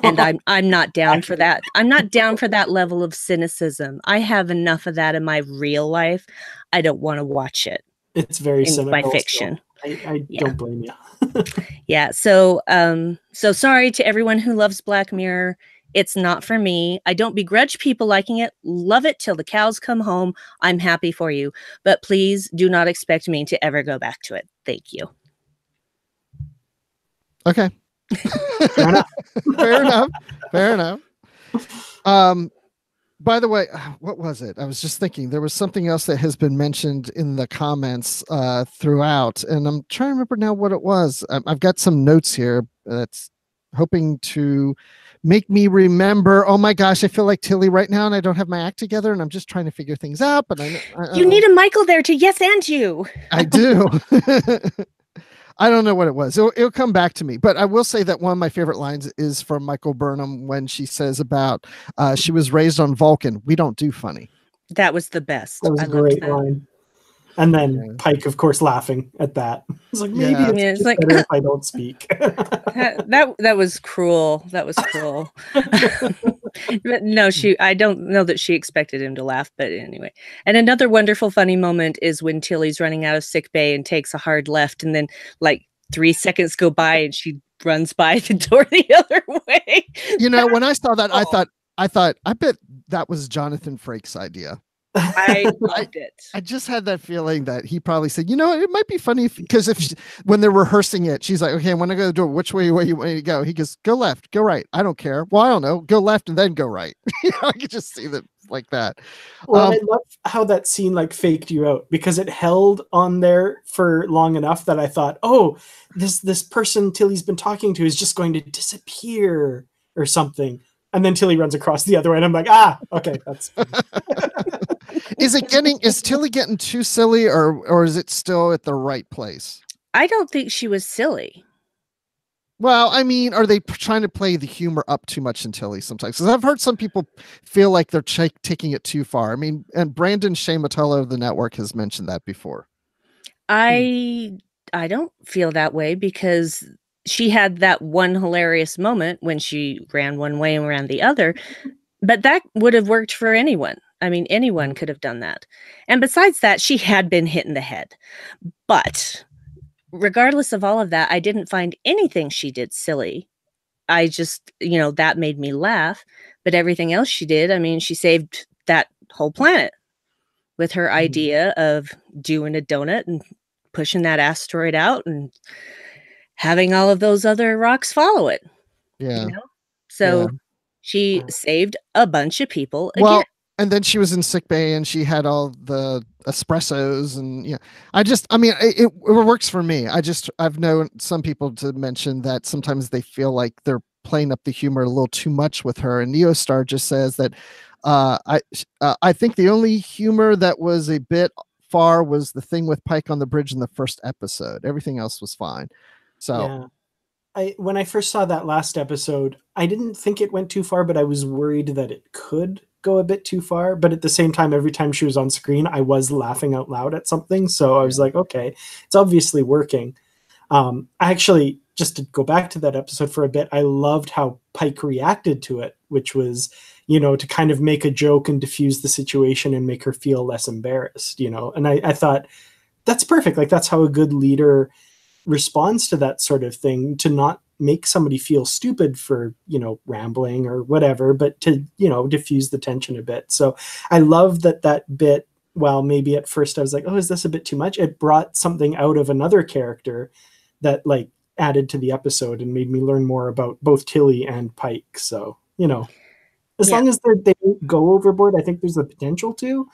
And I'm not down for that. I'm not down for that level of cynicism. I have enough of that in my real life. I don't want to watch it. It's very in cynical. my fiction. So I don't blame you. Yeah. So sorry to everyone who loves Black Mirror. It's not for me. I don't begrudge people liking it. Love it till the cows come home. I'm happy for you. But please do not expect me to ever go back to it. Thank you. Okay. Fair enough. Fair enough. By the way, what was it? I was just thinking there was something else that has been mentioned in the comments throughout, and I'm trying to remember now what it was. I've got some notes here that's hoping to make me remember. Oh my gosh, I feel like Tilly right now, and I don't have my act together, and I'm just trying to figure things out. But you need a Michael there to yes and you. I do. I don't know what it was. It'll come back to me. But I will say that one of my favorite lines is from Michael Burnham when she says about she was raised on Vulcan. We don't do funny. That was the best. That was a great line. And then Pike, of course, laughing at that. It's like, maybe it's like, better if I don't speak. that was cruel. That was cruel. But no, I don't know that she expected him to laugh, but anyway. And another wonderful, funny moment is when Tilly's running out of sick bay and takes a hard left, and then like 3 seconds go by and she runs by the door the other way. You know, when I saw that, I thought, I bet that was Jonathan Frakes' idea. I loved it. I just had that feeling that he probably said, you know, it might be funny because when they're rehearsing it, she's like, okay, when I go to the door, which way you want me to go? He goes, go left, go right. I don't care. Well, I don't know. Go left and then go right. You know, I could just see that like that. Well, I love how that scene like faked you out because it held on there for long enough that I thought, oh, this person Tilly's been talking to is just going to disappear or something. And then Tilly runs across the other way, and I'm like, okay, that's Is Tilly getting too silly or is it still at the right place? I don't think she was silly. Well, I mean, are they trying to play the humor up too much in Tilly sometimes? Because I've heard some people feel like they're taking it too far. I mean, and Brandon Shamatella of the network has mentioned that before. I don't feel that way because she had that one hilarious moment when she ran one way and ran the other, but that would have worked for anyone. I mean, anyone could have done that. And besides that, she had been hit in the head. But regardless of all of that, I didn't find anything she did silly. I just, that made me laugh. But everything else she did, I mean, she saved that whole planet with her idea of doing a donut and pushing that asteroid out and having all of those other rocks follow it. Yeah. So she saved a bunch of people again. Well, and then she was in sickbay and she had all the espressos and it works for me. I've known some people to mention that sometimes they feel like they're playing up the humor a little too much with her. And Neostar just says that I think the only humor that was a bit far was the thing with Pike on the bridge in the first episode. Everything else was fine. So when I first saw that last episode, I didn't think it went too far, but I was worried that it could go a bit too far. But at the same time, every time she was on screen, I was laughing out loud at something. So I was like, okay, it's obviously working. I actually, just to go back to that episode for a bit, I loved how Pike reacted to it, which was, to kind of make a joke and diffuse the situation and make her feel less embarrassed, and I thought that's perfect. Like that's how a good leader responds to that sort of thing, to not make somebody feel stupid for, rambling or whatever, but to, diffuse the tension a bit. So I love that bit, while maybe at first I was like, oh, is this a bit too much? It brought something out of another character that like added to the episode and made me learn more about both Tilly and Pike. So, as long as they don't go overboard, I think there's the potential to.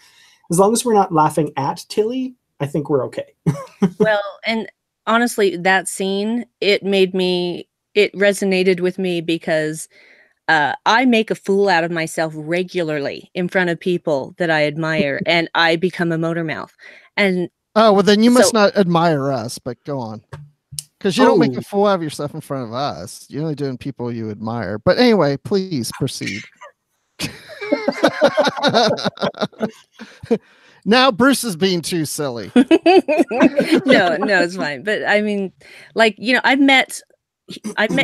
As long as we're not laughing at Tilly, I think we're okay. Well, and honestly, that scene, it resonated with me because I make a fool out of myself regularly in front of people that I admire, and I become a motor mouth. And well, then you must not admire us, but go on. Because you don't make a fool out of yourself in front of us. You're only doing people you admire. But anyway, please proceed. Now Bruce is being too silly. No, it's fine. But I mean, like, I've met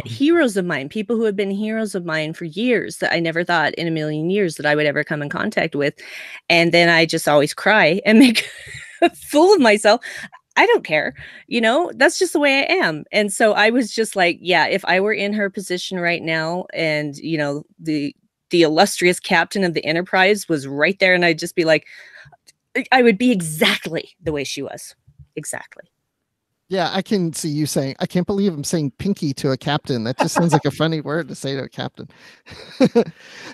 heroes of mine, people who have been heroes of mine for years that I never thought in a million years that I would ever come in contact with. And then I just always cry and make a fool of myself. I don't care. That's just the way I am. And so I was just like, yeah, if I were in her position right now and, the illustrious captain of the Enterprise was right there, and I'd just be like, I would be exactly the way she was. Exactly. Yeah, I can see you saying, I can't believe I'm saying pinky to a captain. That just sounds like a funny word to say to a captain.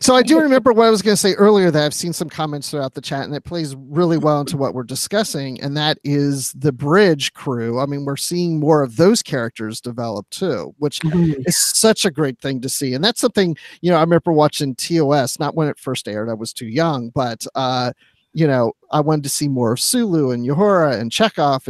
So I do remember what I was going to say earlier, that I've seen some comments throughout the chat, and it plays really well into what we're discussing, and that is the bridge crew. I mean, we're seeing more of those characters develop too, which is such a great thing to see. And that's something, I remember watching TOS, not when it first aired, I was too young, but I wanted to see more of Sulu and Uhura and Chekhov,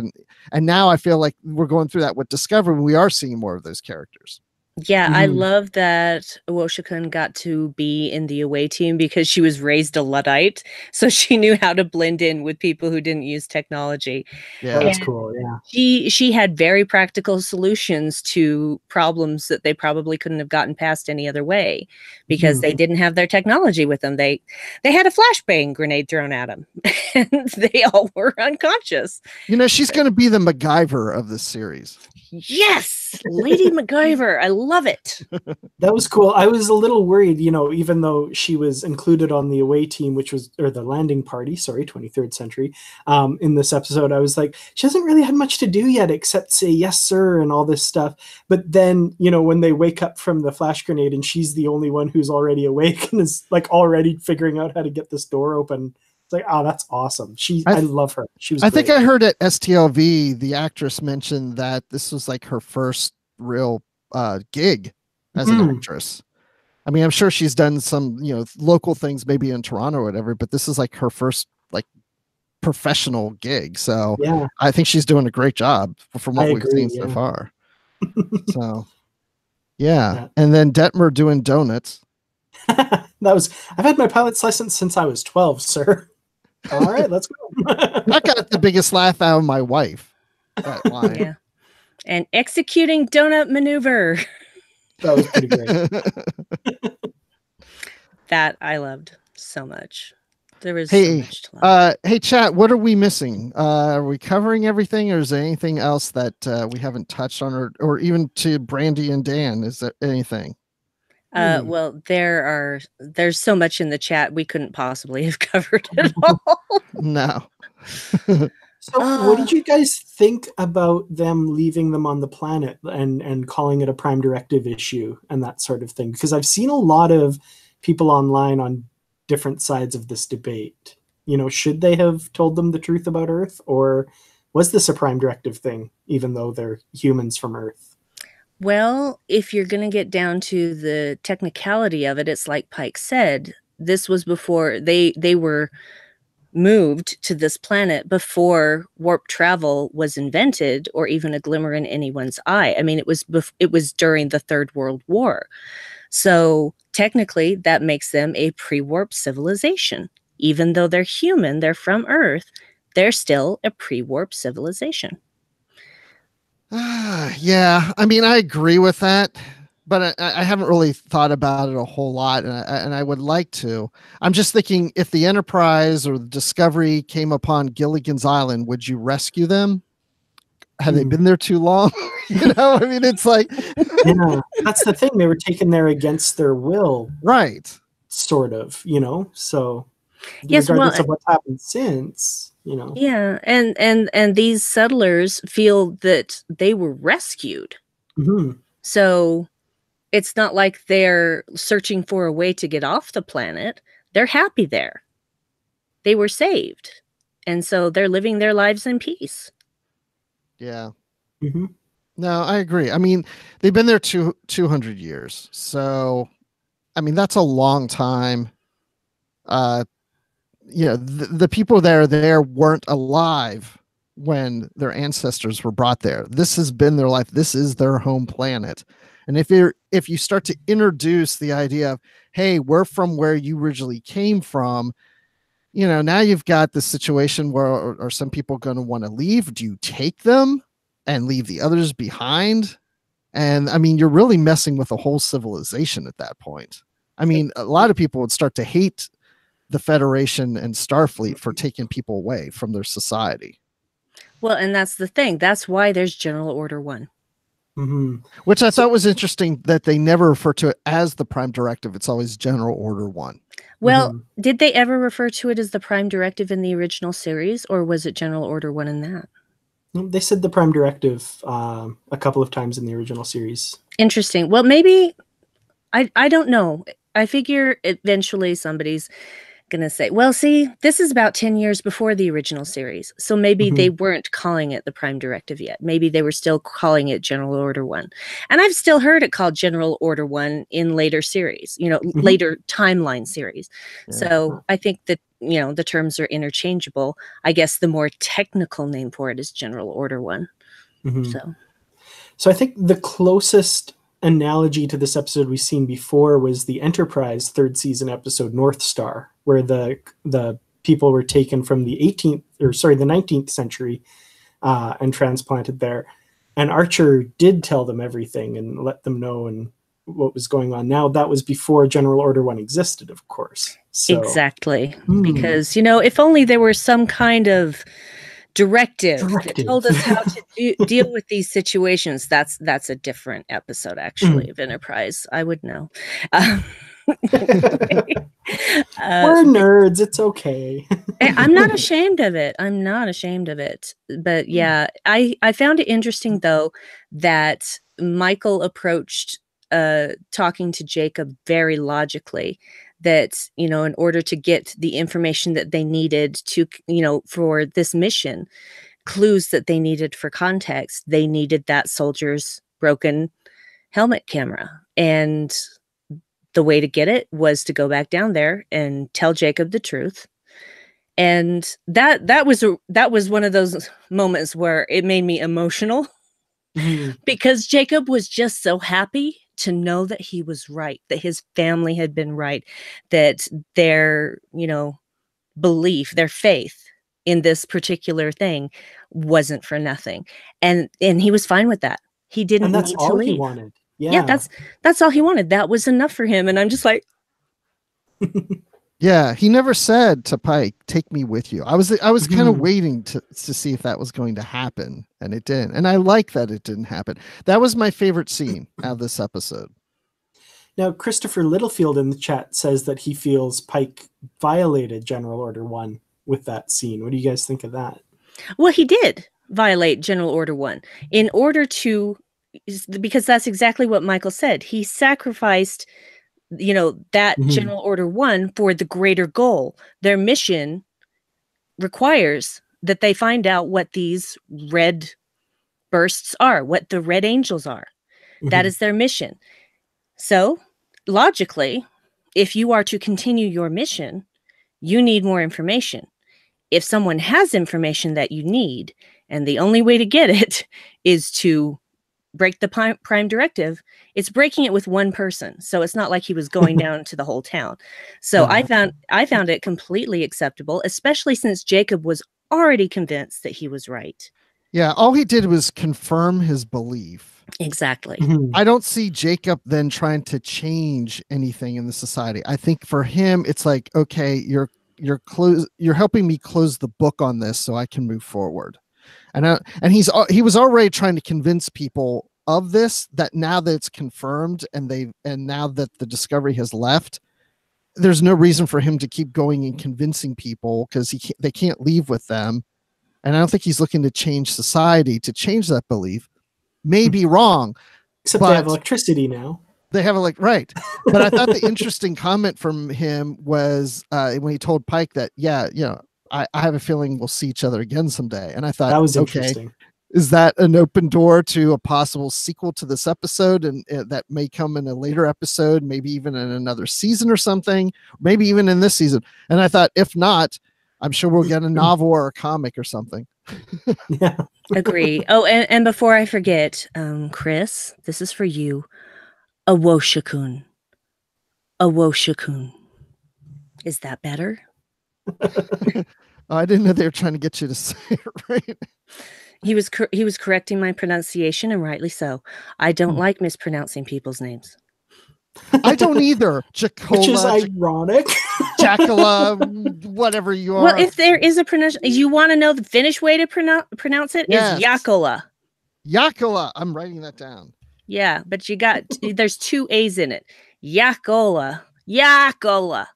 and now I feel like we're going through that with Discovery. We are seeing more of those characters. Yeah, I love that Owoshikun got to be in the away team because she was raised a Luddite, so she knew how to blend in with people who didn't use technology. Yeah, that's cool. Yeah, she had very practical solutions to problems that they probably couldn't have gotten past any other way because they didn't have their technology with them. They had a flashbang grenade thrown at them, and they all were unconscious. She's going to be the MacGyver of this series. Yes, Lady MacGyver. I love it. That was cool. I was a little worried, even though she was included on the away team, or the landing party, 23rd century, in this episode. I was like, she hasn't really had much to do yet except say yes, sir, and all this stuff. But then, when they wake up from the flash grenade and she's the only one who's already awake and is like already figuring out how to get this door open. It's like, oh, that's awesome. I love her. She was I great. think I heard at STLV, the actress mentioned that this was like her first real gig as an actress. I mean, I'm sure she's done some, local things maybe in Toronto or whatever, but this is like her first like professional gig. So yeah, I think she's doing a great job from what we've seen so far. So yeah. And then Detmer doing donuts. I've had my pilot's license since I was 12, sir. All right, let's go. I got the biggest laugh out of my wife. That line. Yeah. And executing donut maneuver. That was pretty great. That I loved so much. There was so much to love. Hey, chat, what are we missing? Are we covering everything, or is there anything else that we haven't touched on, or even to Brandi and Dan? Is there anything? Well, there's so much in the chat we couldn't possibly have covered it all. No. So what did you guys think about them leaving them on the planet and calling it a Prime Directive issue and that sort of thing? Because I've seen a lot of people online on different sides of this debate. Should they have told them the truth about Earth, or was this a Prime Directive thing, even though they're humans from Earth? Well, if you're going to get down to the technicality of it, it's like Pike said, this was before they were moved to this planet before warp travel was invented or even a glimmer in anyone's eye. I mean, it was during the Third World War. So technically that makes them a pre-warp civilization. Even though they're human, they're from Earth, they're still a pre-warp civilization. Yeah, I mean, I agree with that, but I haven't really thought about it a whole lot, and I would like to. I'm just thinking, if the Enterprise or the Discovery came upon Gilligan's Island, would you rescue them? Have they been there too long? I mean, it's like... Yeah, that's the thing. They were taken there against their will. Right. Sort of, so... Yes, regardless of what's happened since, Yeah, and these settlers feel that they were rescued. So it's not like they're searching for a way to get off the planet. They're happy there. They were saved. And so they're living their lives in peace. Yeah. No, I agree. I mean, they've been there 200 years. So, I mean, that's a long time. The people there weren't alive when their ancestors were brought there. This has been their life. This is their home planet. And if you start to introduce the idea of, hey, we're from where you originally came from, now you've got the situation where are some people going to want to leave? Do you take them and leave the others behind? And I mean, you're really messing with a whole civilization at that point. I mean, a lot of people would start to hate the Federation and Starfleet for taking people away from their society. Well, and that's the thing. That's why there's General Order 1. Mm-hmm. Which I thought was interesting that they never refer to it as the Prime Directive. It's always General Order 1. Well, did they ever refer to it as the Prime Directive in the original series, or was it General Order 1 in that? They said the Prime Directive a couple of times in the original series. Interesting. Well, maybe, I don't know. I figure eventually somebody's going to say, well, see, this is about 10 years before the original series. So maybe they weren't calling it the Prime Directive yet. Maybe they were still calling it General Order 1. And I've still heard it called General Order 1 in later series, later timeline series. Yeah. So I think that, the terms are interchangeable. I guess the more technical name for it is General Order 1. So I think the closest analogy to this episode we've seen before was the Enterprise third season episode North Star, where the people were taken from the 19th century and transplanted there. And Archer did tell them everything and let them know and what was going on. Now, that was before General Order 1 existed, of course. So, exactly. Because, if only there were some kind of directive that told us how to deal with these situations. That's a different episode, actually, of Enterprise. I would know. We're nerds. It's okay. I'm not ashamed of it. But yeah, I found it interesting, though, that Michael approached talking to Jacob very logically. That, in order to get the information that they needed to, for this mission, clues that they needed for context, they needed that soldier's broken helmet camera. And the way to get it was to go back down there and tell Jacob the truth. And that was one of those moments where it made me emotional because Jacob was just so happy to know that he was right, that his family had been right, that their, belief, their faith in this particular thing wasn't for nothing. And he was fine with that. He didn't need to leave. That's all he wanted. Yeah, that's all he wanted. That was enough for him. And I'm just like, yeah, he never said to Pike, "Take me with you." I was kind of waiting to see if that was going to happen, and it didn't. And I like that it didn't happen. That was my favorite scene out of this episode. Now, Christopher Littlefield in the chat says that he feels Pike violated General Order 1 with that scene. What do you guys think of that? Well, he did violate General Order 1 in order to, because that's exactly what Michael said. He sacrificed that General Order 1 for the greater goal. Their mission requires that they find out what these red bursts are, what the red angels are. That is their mission. So, logically, if you are to continue your mission, you need more information. If someone has information that you need, and the only way to get it is to break the Prime Directive, it's breaking it with one person. So it's not like he was going down to the whole town. So I found it completely acceptable, especially since Jacob was already convinced that he was right. Yeah, all he did was confirm his belief. Exactly. I don't see Jacob then trying to change anything in the society. I think for him, it's like, okay, you're helping me close the book on this so I can move forward. And he was already trying to convince people of this, that now that it's confirmed and now that the Discovery has left, there's no reason for him to keep going and convincing people because they can't leave with them. And I don't think he's looking to change society to change that belief. May be wrong. Except they have electricity now. They have right. But I thought the interesting comment from him was when he told Pike that, I have a feeling we'll see each other again someday. And I thought that was interesting. Is that an open door to a possible sequel to this episode? And that may come in a later episode, maybe even in another season or something, maybe even in this season. And I thought, if not, I'm sure we'll get a novel or a comic or something. Yeah. Agree. Oh, and before I forget, Chris, this is for you. Awoshakun. Awoshakun. Is that better? I didn't know they were trying to get you to say it right. He was correcting my pronunciation, and rightly so. I don't like mispronouncing people's names. I don't either. Which is Jacola, ironic. Jacala, whatever you are. Well, if there is a pronunciation, you want to know the Finnish way to pronounce it Yes. is Jakola. Jacola. I'm writing that down. Yeah, but there's 2 A's in it. Jakola. Jakola.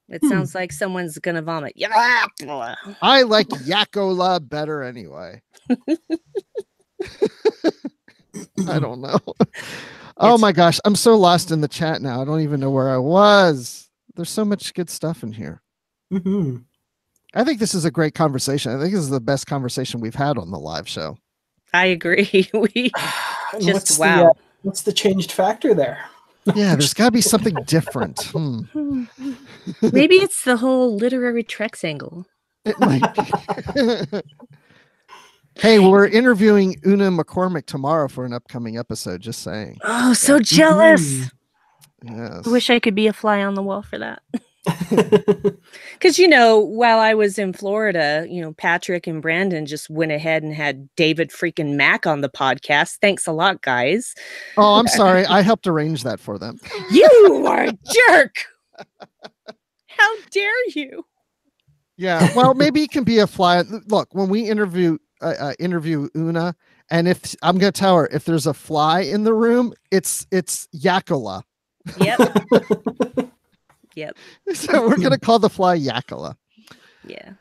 It sounds like someone's going to vomit. Jakola. I like Jacola better anyway. I don't know. Oh my gosh, I'm so lost in the chat now. I don't even know where I was. There's so much good stuff in here. Mm-hmm. I think this is a great conversation. I think this is the best conversation we've had on the live show. I agree. We What's wow. What's the changed factor there? Yeah, there's got to be something different. Maybe it's the whole literary Trex angle. It might be. Hey, we're interviewing Una McCormick tomorrow for an upcoming episode, just saying. Oh, so jealous. Yes. I wish I could be a fly on the wall for that. Because, while I was in Florida, Patrick and Brandon just went ahead and had David freaking Mack on the podcast. Thanks a lot, guys. Oh, I'm sorry. I helped arrange that for them. You are a jerk. How dare you? Yeah. Well, maybe he can be a fly. Look, when we interview Una, and if I'm going to tell her if there's a fly in the room, it's Jacola. Yep. Yep. So we're going to call the fly Jacola. Yeah.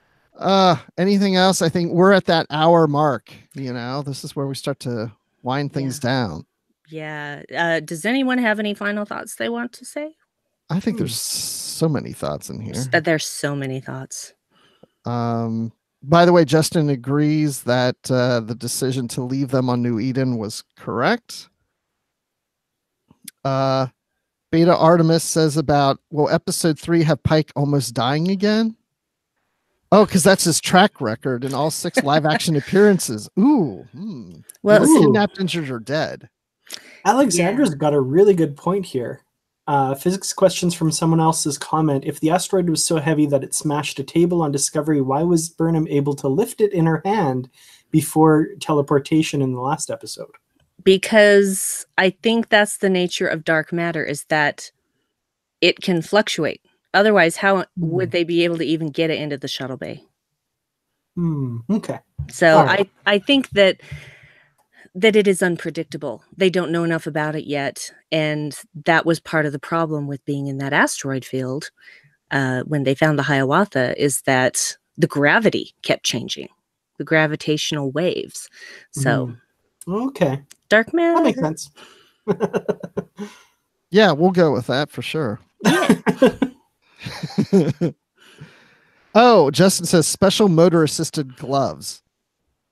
Anything else? I think we're at that hour mark. This is where we start to wind things down. Yeah. Does anyone have any final thoughts they want to say? I think there's so many thoughts in here. There's so many thoughts. By the way, Justin agrees that the decision to leave them on New Eden was correct. Beta Artemis says will episode 3 have Pike almost dying again? Oh, because that's his track record in all 6 live action appearances. Ooh. Well, kidnapped, injured, or dead. Alexandra's got a really good point here. Physics questions from someone else's comment. If the asteroid was so heavy that it smashed a table on Discovery, why was Burnham able to lift it in her hand before teleportation in the last episode? Because I think that's the nature of dark matter, is that it can fluctuate. Otherwise, how would they be able to even get it into the shuttle bay? Okay. So right. I think that it is unpredictable. They don't know enough about it yet. And that was part of the problem with being in that asteroid field when they found the Hiawatha, is that the gravity kept changing, the gravitational waves. So, okay. Dark matter. That makes sense. Yeah, we'll go with that for sure. Yeah. Oh, Justin says special motor assisted gloves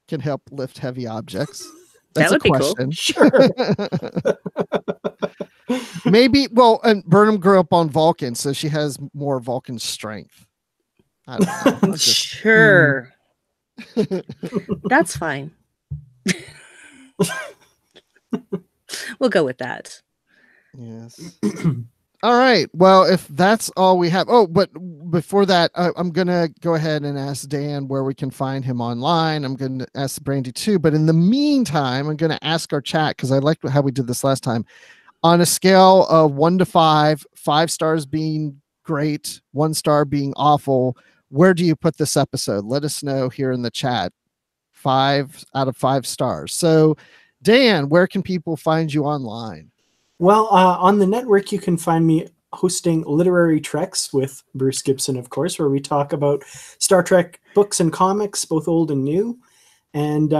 can help lift heavy objects. That's that would a question. Be cool. Sure. Maybe, and Burnham grew up on Vulcan, so she has more Vulcan strength. I don't know. Sure. That's fine. We'll go with that. Yes. All right. Well, if that's all we have. Oh, but before that, I'm going to go ahead and ask Dan where we can find him online. I'm going to ask Brandi too. But in the meantime, I'm going to ask our chat, because I liked how we did this last time. On a scale of 1 to 5, 5 stars being great, 1 star being awful, where do you put this episode? Let us know here in the chat. 5 out of 5 stars. So, Dan, where can people find you online? Well, on the network, you can find me hosting Literary Treks with Bruce Gibson, of course, where we talk about Star Trek books and comics, both old and new. And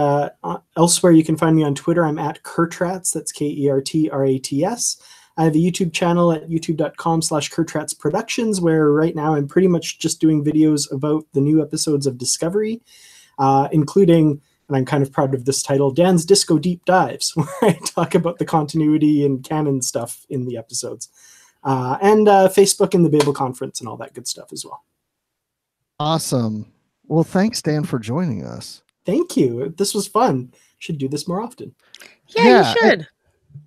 elsewhere, you can find me on Twitter. I'm at Kertrats. That's Kertrats. I have a YouTube channel at youtube.com/Kertrats Productions, where right now I'm pretty much just doing videos about the new episodes of Discovery, including, and I'm kind of proud of this title, Dan's Disco Deep Dives, where I talk about the continuity and canon stuff in the episodes. And Facebook and the Babel Conference and all that good stuff as well. Awesome. Well, thanks, Dan, for joining us. Thank you. This was fun. Should do this more often. Yeah, you should.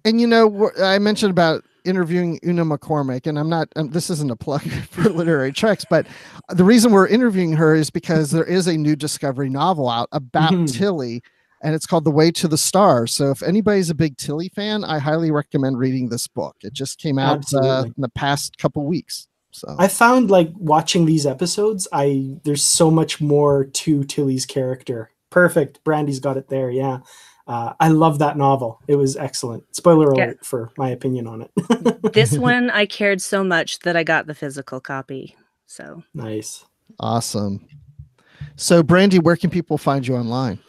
And I mentioned about interviewing Una McCormick, and I'm not, this isn't a plug for Literary Treks, but the reason we're interviewing her is because there is a new Discovery novel out about Tilly, and it's called The Way to the Stars. So if anybody's a big Tilly fan, I highly recommend reading this book. It just came out in the past couple weeks. So I found, like, watching these episodes, there's so much more to Tilly's character. Perfect. Brandy's got it there. Yeah. I love that novel. It was excellent. Spoiler alert for my opinion on it. This one, I cared so much that I got the physical copy. So nice. Awesome. So Brandi, where can people find you online?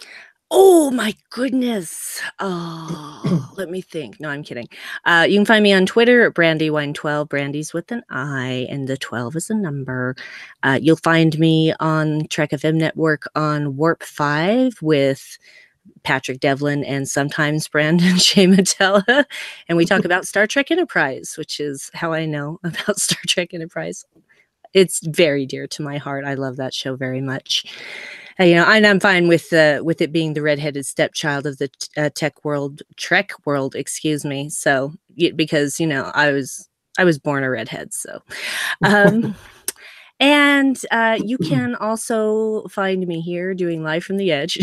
Oh my goodness. Oh, let me think. No, I'm kidding. You can find me on Twitter at BrandyWine12. Brandy's with an I and the 12 is a number. You'll find me on Trek FM Network on Warp 5 with Patrick Devlin and sometimes Brandon Shea Matella. And we talk about Star Trek Enterprise, which is how I know about Star Trek Enterprise. It's very dear to my heart. I love that show very much. And I'm fine with it being the redheaded stepchild of the Trek world, excuse me. So because I was born a redhead, so. And you can also find me here doing Live from the Edge.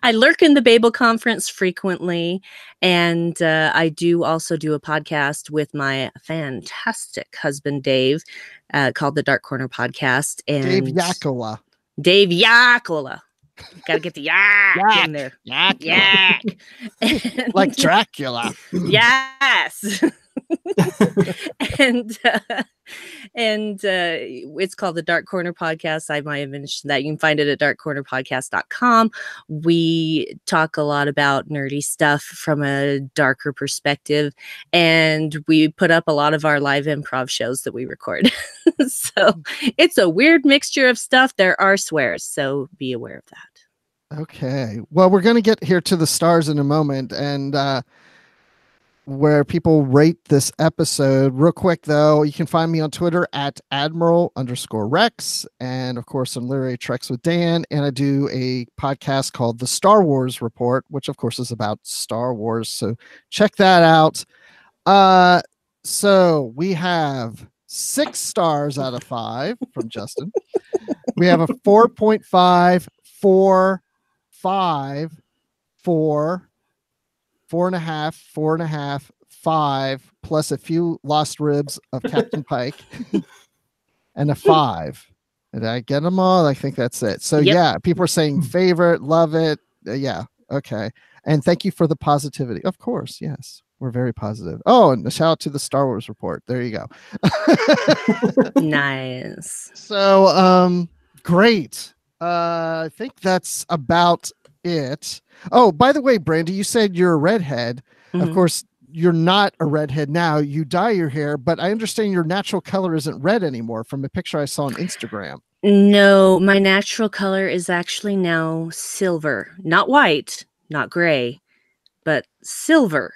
I lurk in the Babel Conference frequently, and I do also do a podcast with my fantastic husband, Dave, called the Dark Corner Podcast. And Dave Yakola. Dave Yakola. Gotta get the yak in there. Yak. Like Dracula. Yes. and it's called the Dark Corner Podcast. I might have mentioned that. You can find it at darkcornerpodcast.com. We talk a lot about nerdy stuff from a darker perspective, and we put up a lot of our live improv shows that we record. So it's a weird mixture of stuff. There are swears, so be aware of that. Okay. Well, we're going to get here to the stars in a moment, and where people rate this episode. Real quick, though, you can find me on Twitter at Admiral_Rex, and of course on Literary Treks with Dan. And I do a podcast called The Star Wars Report, which of course is about Star Wars. So check that out. So we have 6 stars out of 5 from Justin. We have a 4.5, 4, 5, 4, 4.5, 4.5, 5, plus a few lost ribs of Captain Pike, and a 5. Did I get them all? I think that's it. So yeah, people are saying favorite, love it. Yeah, okay. And thank you for the positivity. Of course, yes, we're very positive. Oh, and a shout out to the Star Wars Report. There you go. Nice. So great. I think that's about it. Oh, by the way, Brandi, you said you're a redhead. Of course, you're not a redhead now. You dye your hair, but I understand your natural color isn't red anymore from a picture I saw on Instagram. No, my natural color is actually now silver. Not white, not gray, but silver,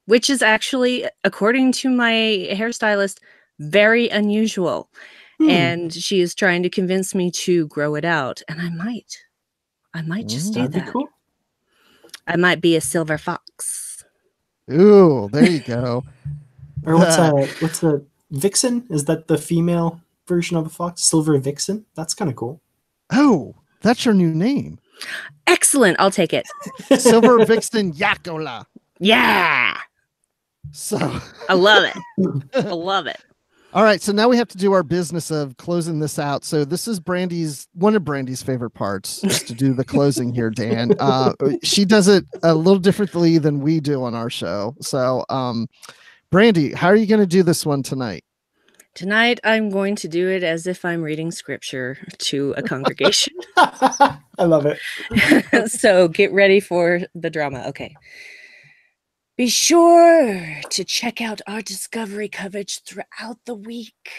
which is actually, according to my hairstylist, very unusual. And she is trying to convince me to grow it out, and I might just do that. That'd be cool. I might be a silver fox. Ooh, there you go. Or what's a vixen? Is that the female version of a fox? Silver vixen? That's kind of cool. Oh, that's your new name. Excellent. I'll take it. Silver Vixen Yakola. Yeah. So I love it. I love it. All right, so now we have to do our business of closing this out. So this is one of Brandi's favorite parts, is to do the closing here, Dan. She does it a little differently than we do on our show. So, Brandi, how are you going to do this one tonight? Tonight, I'm going to do it as if I'm reading scripture to a congregation. I love it. So get ready for the drama. Okay. Be sure to check out our Discovery coverage throughout the week.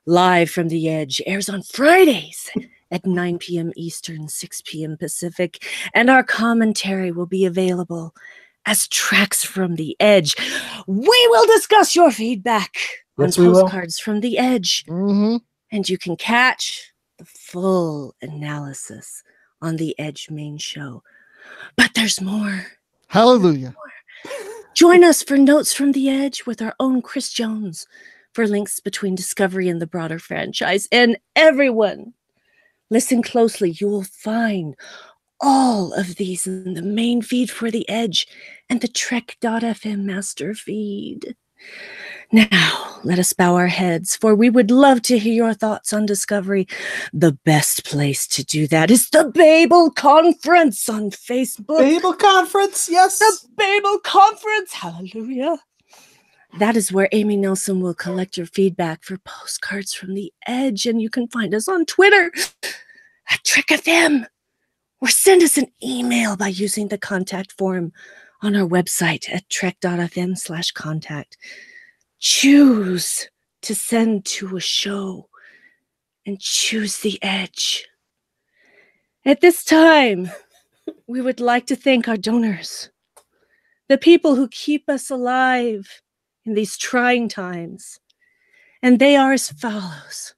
Live from the Edge airs on Fridays at 9 p.m. Eastern, 6 p.m. Pacific, and our commentary will be available as Tracks from the Edge. We will discuss your feedback on postcards from the Edge, and you can catch the full analysis on the Edge main show. But there's more. Hallelujah. Join us for Notes from the Edge with our own Chris Jones for links between Discovery and the broader franchise. And everyone, listen closely. You will find all of these in the main feed for The Edge and the Trek.fm master feed. Now, let us bow our heads, for we would love to hear your thoughts on Discovery. The best place to do that is the Babel Conference on Facebook. Babel Conference, yes. The Babel Conference, hallelujah. That is where Amy Nelson will collect your feedback for postcards from The Edge, and you can find us on Twitter at TrekFM, or send us an email by using the contact form on our website at trek.fm/contact. Choose to send to a show and choose The Edge. At this time, we would like to thank our donors, the people who keep us alive in these trying times. And they are as follows: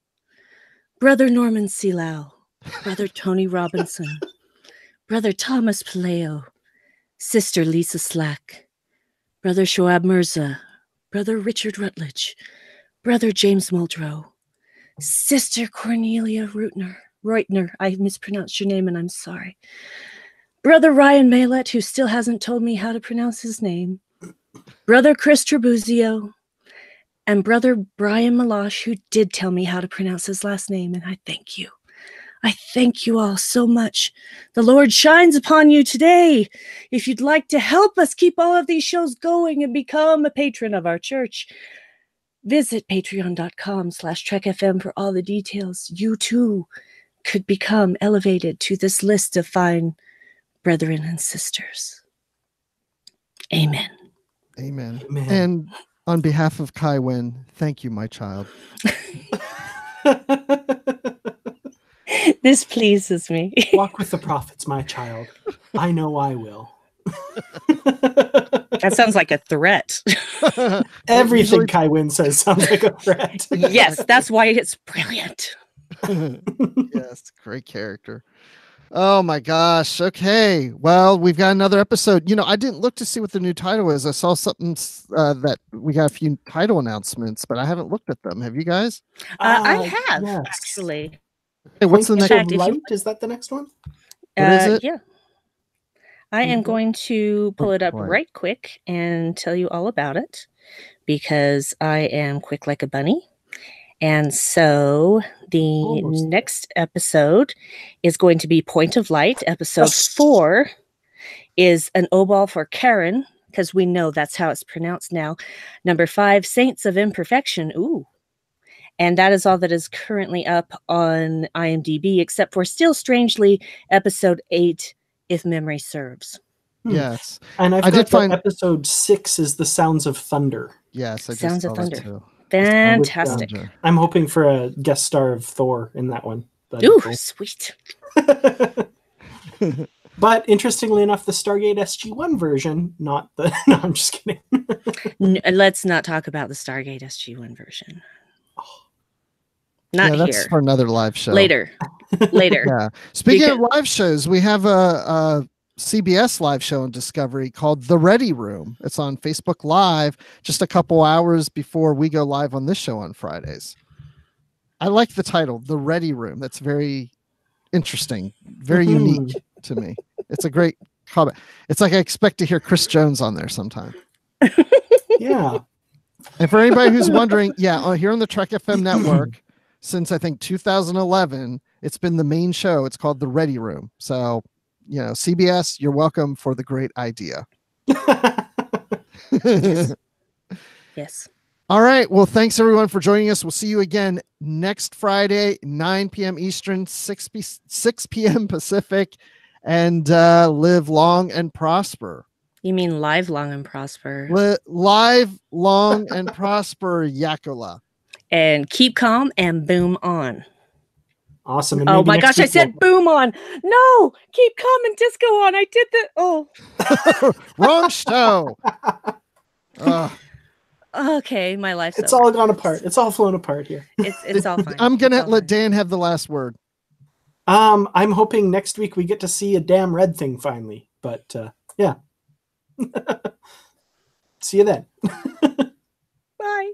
Brother Norman Seelau, Brother Tony Robinson, Brother Thomas Paleo, Sister Lisa Slack, Brother Shoab Mirza, Brother Richard Rutledge, Brother James Muldrow, Sister Cornelia Reutner, I mispronounced your name and I'm sorry, Brother Ryan Maylett, who still hasn't told me how to pronounce his name, Brother Chris Trabuzio, and Brother Brian Malash, who did tell me how to pronounce his last name, and I thank you. I thank you all so much. The Lord shines upon you today. If you'd like to help us keep all of these shows going and become a patron of our church, visit patreon.com/trekfm for all the details. You too could become elevated to this list of fine brethren and sisters. Amen. Amen. Amen. And on behalf of Kai Wen, thank you, my child. This pleases me. Walk with the prophets, my child. I know I will. That sounds like a threat. Everything Kai Wen says sounds like a threat. Yes, that's why it's brilliant. Yes, great character. Oh my gosh. Okay. Well, we've got another episode. You know, I didn't look to see what the new title is. I saw something that we got a few title announcements, but I haven't looked at them. Have you guys? I have, yes. actually. Hey, what's the next Point one? of Light? Is that the next one? What is it? Yeah. I am going to pull it up Right. right quick and tell you all about it, because I am quick like a bunny. And so the next episode is going to be Point of Light. Episode 4 is an O-ball for Karen, because we know that's how it's pronounced now. Number 5, Saints of Imperfection. Ooh. And that is all that is currently up on IMDb, except for, still strangely, episode 8, If Memory Serves. Yes. And I did find episode 6 is The Sounds of Thunder. Yes, I Sounds just of saw that Thunder. too. Fantastic. I'm hoping for a guest star of Thor in that one. Ooh, sweet. But interestingly enough, the Stargate SG-1 version, not the... No, I'm just kidding. Let's not talk about the Stargate SG-1 version. Not that's here. for another live show. Later. Yeah. Speaking of live shows, we have a CBS live show on Discovery called The Ready Room. It's on Facebook Live just a couple hours before we go live on this show on Fridays. I like the title, The Ready Room. That's very interesting, very unique to me. It's a great comment. It's like I expect to hear Chris Jones on there sometime. Yeah. And for anybody who's wondering, here on the Trek FM network, since I think 2011, it's been the main show. It's called The Ready Room. So, CBS, you're welcome for the great idea. Yes. All right. Well, thanks everyone for joining us. We'll see you again next Friday, 9 p.m. Eastern, 6 p.m. Pacific, and live long and prosper. You mean live long and prosper. Live long and prosper, Yakula. And keep calm and boom on. Awesome. And oh my gosh, I said boom on. No, keep calm and disco on. I did the wrong show. Okay, my life's It's over. all gone apart. It's all flown apart here. It's all fine. I'm gonna let Dan have the last word. I'm hoping next week we get to see a damn red thing finally. But yeah. See you then. Bye.